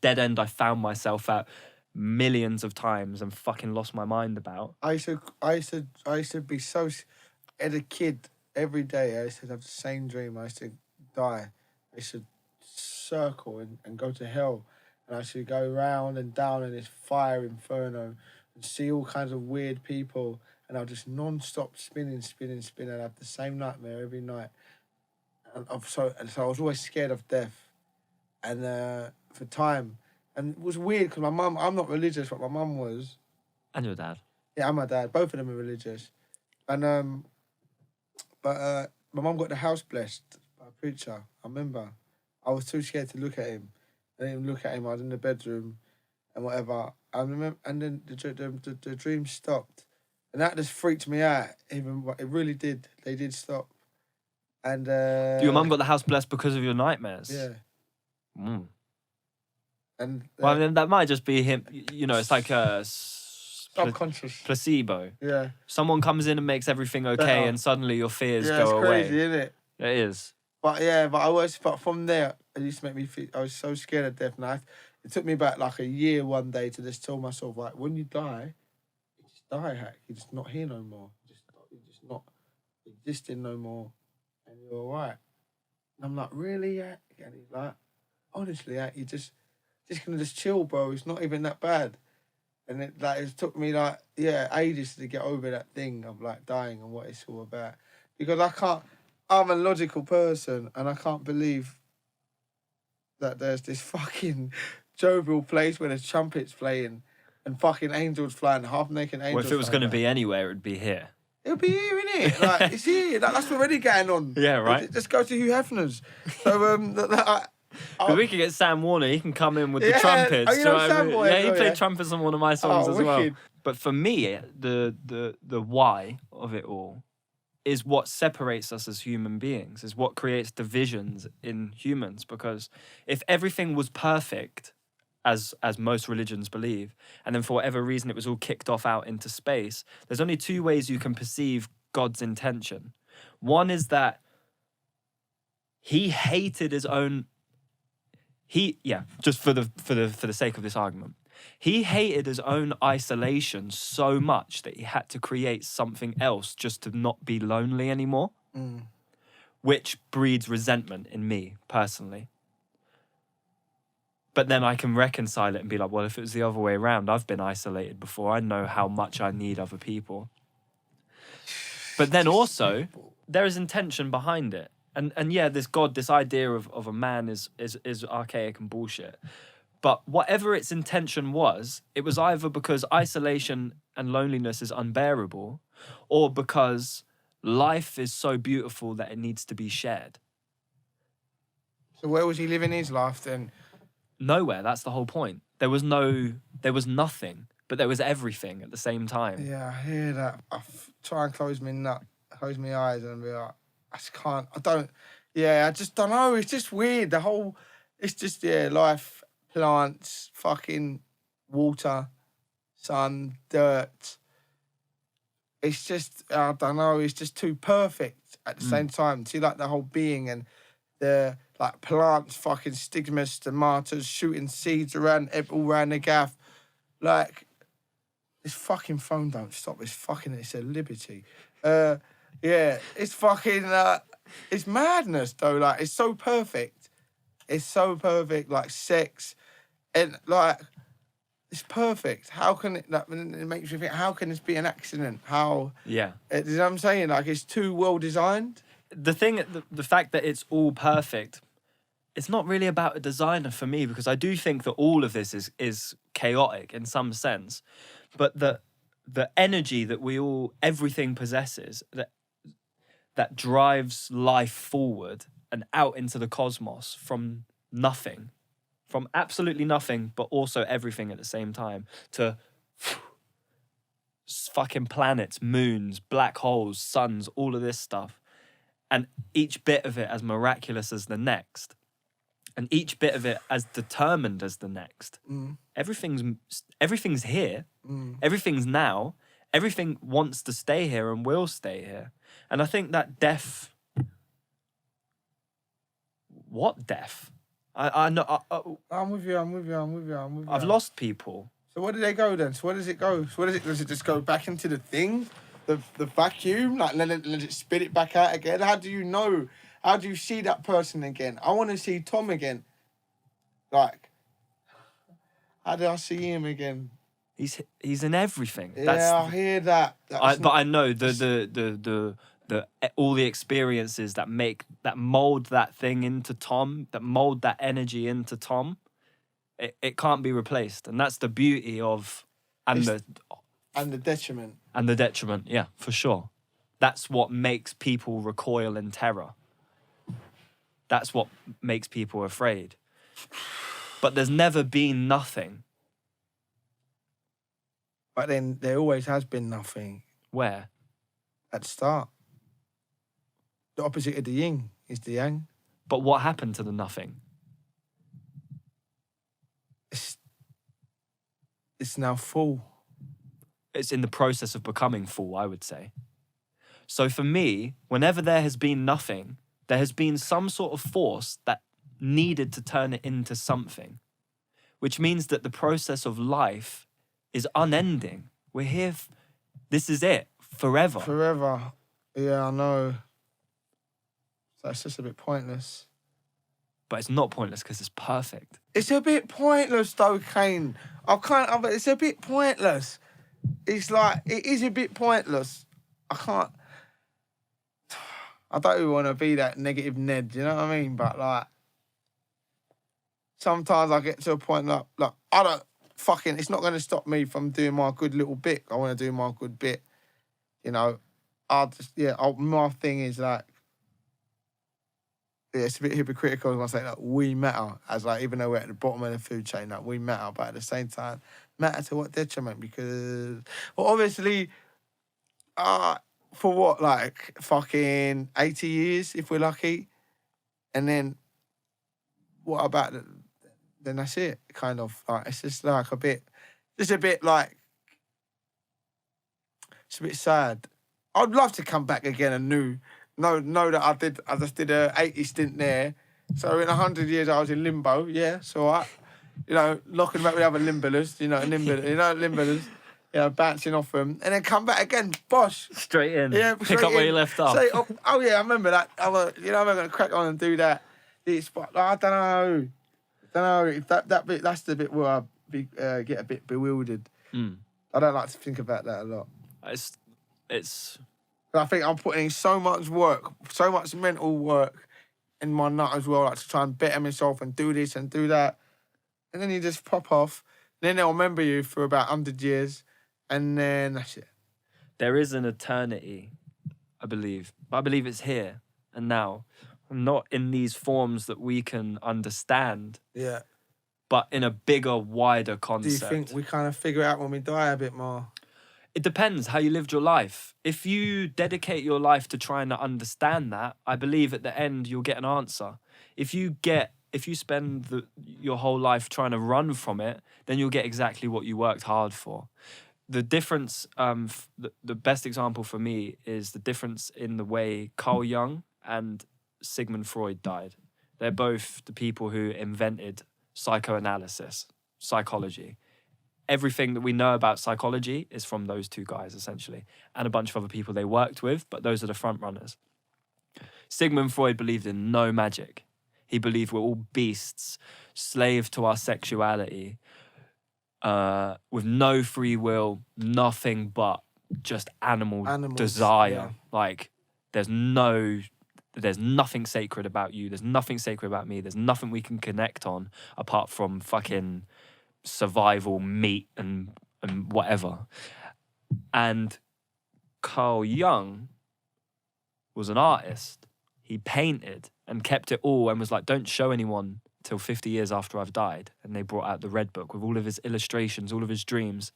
dead end I found myself at millions of times and fucking lost my mind about. I used to be so, as a kid, every day I used to have the same dream. I used to die. I used to circle and go to hell, and I used to go round and down in this fire inferno and see all kinds of weird people, and I'll just non-stop spinning. I'd have the same nightmare every night. And so I was always scared of death. and for time. And it was weird because my mum, I'm not religious, but my mum was. And your dad. Yeah, and my dad, both of them are religious. And but my mum got the house blessed by a preacher. I remember. I was too scared to look at him. I didn't even look at him. I was in the bedroom and whatever. I remember, and then the dream stopped, and that just freaked me out. Even it really did. They did stop. And Your mum got the house blessed because of your nightmares. Yeah. Mm. And Well, then that might just be him. You know, it's like a subconscious placebo. Yeah. Someone comes in and makes everything okay, Better. and suddenly your fears Yeah, go it's crazy, away. isn't it? It is. But from there, it used to make me feel. I was so scared of death. And it took me about like a year one day to just tell myself, like, when you die, you just die, Hak. You're just not here no more. You're just not existing no more, and you're all right. And I'm like, really, Hak? And he's like, honestly, Hak, you just gonna just chill, bro. It's not even that bad. And it took me ages to get over that thing of like dying and what it's all about. Because I'm a logical person and I can't believe that there's this fucking jovial place where there's trumpets playing and fucking angels flying, half naked angels. Well, if it was going to be anywhere, it'd be here. It'll be here, innit? Like, it's here. That's already going on. Yeah, right. Just go to Hugh Hefner's. So, But we could get Sam Warner. He can come in with the trumpets. Oh, you know Sam Warner? Yeah, he played trumpets on one of my songs as well. Wicked. But for me, the why of it all is what separates us as human beings, is what creates divisions in humans. Because if everything was perfect, as most religions believe, and then for whatever reason it was all kicked off out into space, there's only two ways you can perceive God's intention. One is that he hated his own. Just for the sake of this argument, he hated his own isolation so much that he had to create something else just to not be lonely anymore, which breeds resentment in me personally. But then I can reconcile it and be like, well, if it was the other way around, I've been isolated before. I know how much I need other people. But then also, there is intention behind it. And yeah, this idea of a man is archaic and bullshit. But whatever its intention was, it was either because isolation and loneliness is unbearable, or because life is so beautiful that it needs to be shared. So where was he living his life then? Nowhere. That's the whole point. There was nothing, but there was everything at the same time. Yeah, I hear that. I try and close my eyes and be like, I just can't. I just don't know. It's just weird. It's just life, plants, fucking water, sun, dirt. It's just, I don't know. It's just too perfect at the same time. See, like the whole being and the like plants, fucking stigmas, tomatoes, shooting seeds all around the gaff. Like, this fucking phone don't stop. It's a liberty. Yeah, it's fucking, it's madness though. Like, it's so perfect. It's so perfect, like sex. And like, it's perfect. How can it, like, it makes you think, how can this be an accident? How? Yeah. You know what I'm saying? Like, it's too well designed. The fact that it's all perfect, it's not really about a designer for me, because I do think that all of this is chaotic in some sense. But the energy that everything possesses, that drives life forward and out into the cosmos from nothing, from absolutely nothing, but also everything at the same time, to fucking planets, moons, black holes, suns, all of this stuff. And each bit of it as miraculous as the next. And each bit of it as determined as the next. Everything's here. Everything's now. Everything wants to stay here and will stay here. And I think that death... What death? I know... I'm with you. I've lost people. So where do they go then? So where does it go? So does it just go back into the thing? The vacuum? Like, let it spit it back out again? How do you know? How do you see that person again? I want to see Tom again. Like, how do I see him again? He's in everything. I hear that. But I know the all the experiences that mold that thing into Tom, that mold that energy into Tom, it can't be replaced. And that's the beauty of And the detriment. And the detriment, yeah, for sure. That's what makes people recoil in terror. That's what makes people afraid. But there's never been nothing. But then there always has been nothing. Where? At the start. The opposite of the yin is the yang. But what happened to the nothing? It's now full. It's in the process of becoming full, I would say. So for me, whenever there has been nothing, there has been some sort of force that needed to turn it into something, which means that the process of life is unending. We're here, this is it, forever. Forever. Yeah, I know. So it's just a bit pointless. But it's not pointless because it's perfect. It's a bit pointless though, Kane. It's a bit pointless. It's like, it is a bit pointless. I don't even want to be that negative Ned, you know what I mean? But like, sometimes I get to a point like I don't fucking, it's not going to stop me from doing my good little bit. I want to do my good bit. You know, my thing is like, yeah, it's a bit hypocritical when I say like, we matter. As like, even though we're at the bottom of the food chain, like, we matter. But at the same time, matter to what detriment? Because, well, obviously, for what, like, fucking 80 years, if we're lucky? And then, what about, then that's it, kind of. Like, it's just like a bit like, it's a bit sad. I'd love to come back again and know that I just did a 80 stint there. So in 100 years I was in limbo, yeah, so I, knocking about with other limbolers, limbolers, bouncing off them, and then come back again, bosh. Straight in. Yeah, pick up where you left off. Say, oh yeah, I remember that. I'm going to crack on and do that. But I don't know. That bit, that's the bit where I get a bit bewildered. I don't like to think about that a lot. It's. I think I'm putting in so much work, so much mental work in my nut as well, like to try and better myself and do this and do that. And then you just pop off. Then they'll remember you for about 100 years. And then that's it. There is an eternity, I believe. I believe it's here and now. Not in these forms that we can understand. Yeah. But in a bigger, wider concept. Do you think we kind of figure out when we die a bit more? It depends how you lived your life. If you dedicate your life to trying to understand that, I believe at the end you'll get an answer. If you spend your whole life trying to run from it, then you'll get exactly what you worked hard for. The difference, the best example for me is the difference in the way Carl Jung and Sigmund Freud died. They're both the people who invented psychoanalysis, psychology. Everything that we know about psychology is from those two guys, essentially, and a bunch of other people they worked with, but those are the front runners. Sigmund Freud believed in no magic. He believed we're all beasts, slave to our sexuality, with no free will, nothing but just animal desire. Yeah. Like, there's nothing sacred about you. There's nothing sacred about me. There's nothing we can connect on apart from fucking survival, meat, and whatever. And Carl Jung was an artist. He painted and kept it all and was like, don't show anyone till 50 years after I've died. And they brought out the Red Book with all of his illustrations, all of his dreams.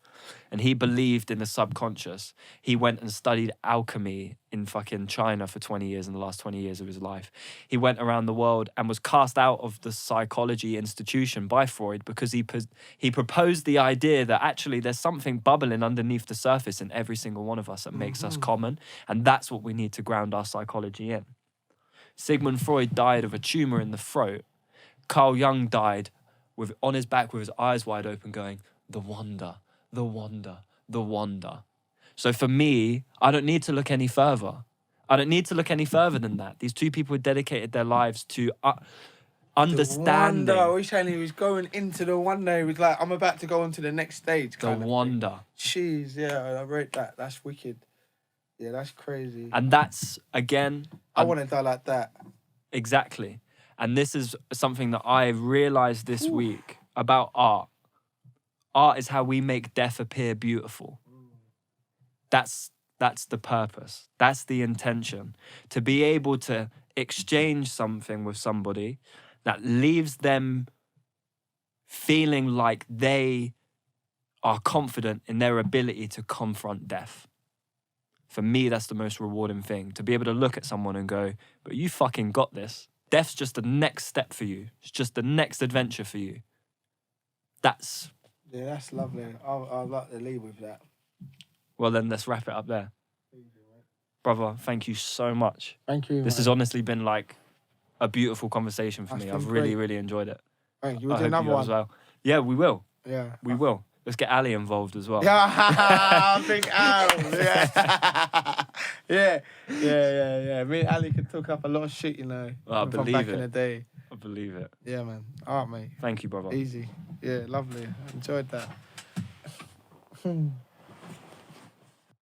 And he believed in the subconscious. He went and studied alchemy in fucking China for 20 years in the last 20 years of his life. He went around the world and was cast out of the psychology institution by Freud because he proposed the idea that actually there's something bubbling underneath the surface in every single one of us that makes us common. And that's what we need to ground our psychology in. Sigmund Freud died of a tumor in the throat. Carl Jung died on his back with his eyes wide open going, the wonder, the wonder, the wonder. So for me, I don't need to look any further. I don't need to look any further than that. These two people dedicated their lives to understanding. The wonder. He's saying he was going into the wonder. He was like, I'm about to go on to the next stage. The wonder. Jeez, yeah, I read that. That's wicked. Yeah, that's crazy. And that's, again... I want to die like that. Exactly. And this is something that I realized this week about art. Art is how we make death appear beautiful. That's the purpose. That's the intention. To be able to exchange something with somebody that leaves them feeling like they are confident in their ability to confront death. For me, that's the most rewarding thing. To be able to look at someone and go, but you fucking got this. Death's just the next step for you. It's just the next adventure for you. That's... Yeah, that's lovely. I'd like to leave with that. Well, then let's wrap it up there. Brother, thank you so much. Thank you, This man. has honestly been like a beautiful conversation for That's me. been I've really, great. really enjoyed it. Thank you. I We'll do hope another you have one. as well. Yeah, we will. Yeah. We will. Let's get Ali involved as well. Yeah, big Al. Yeah. Yeah. Me and Ali could talk up a lot of shit, you know. I from believe back it. in the day. I believe it. Yeah, man. All right, mate. Thank you, brother. Easy. Yeah, lovely. Enjoyed that.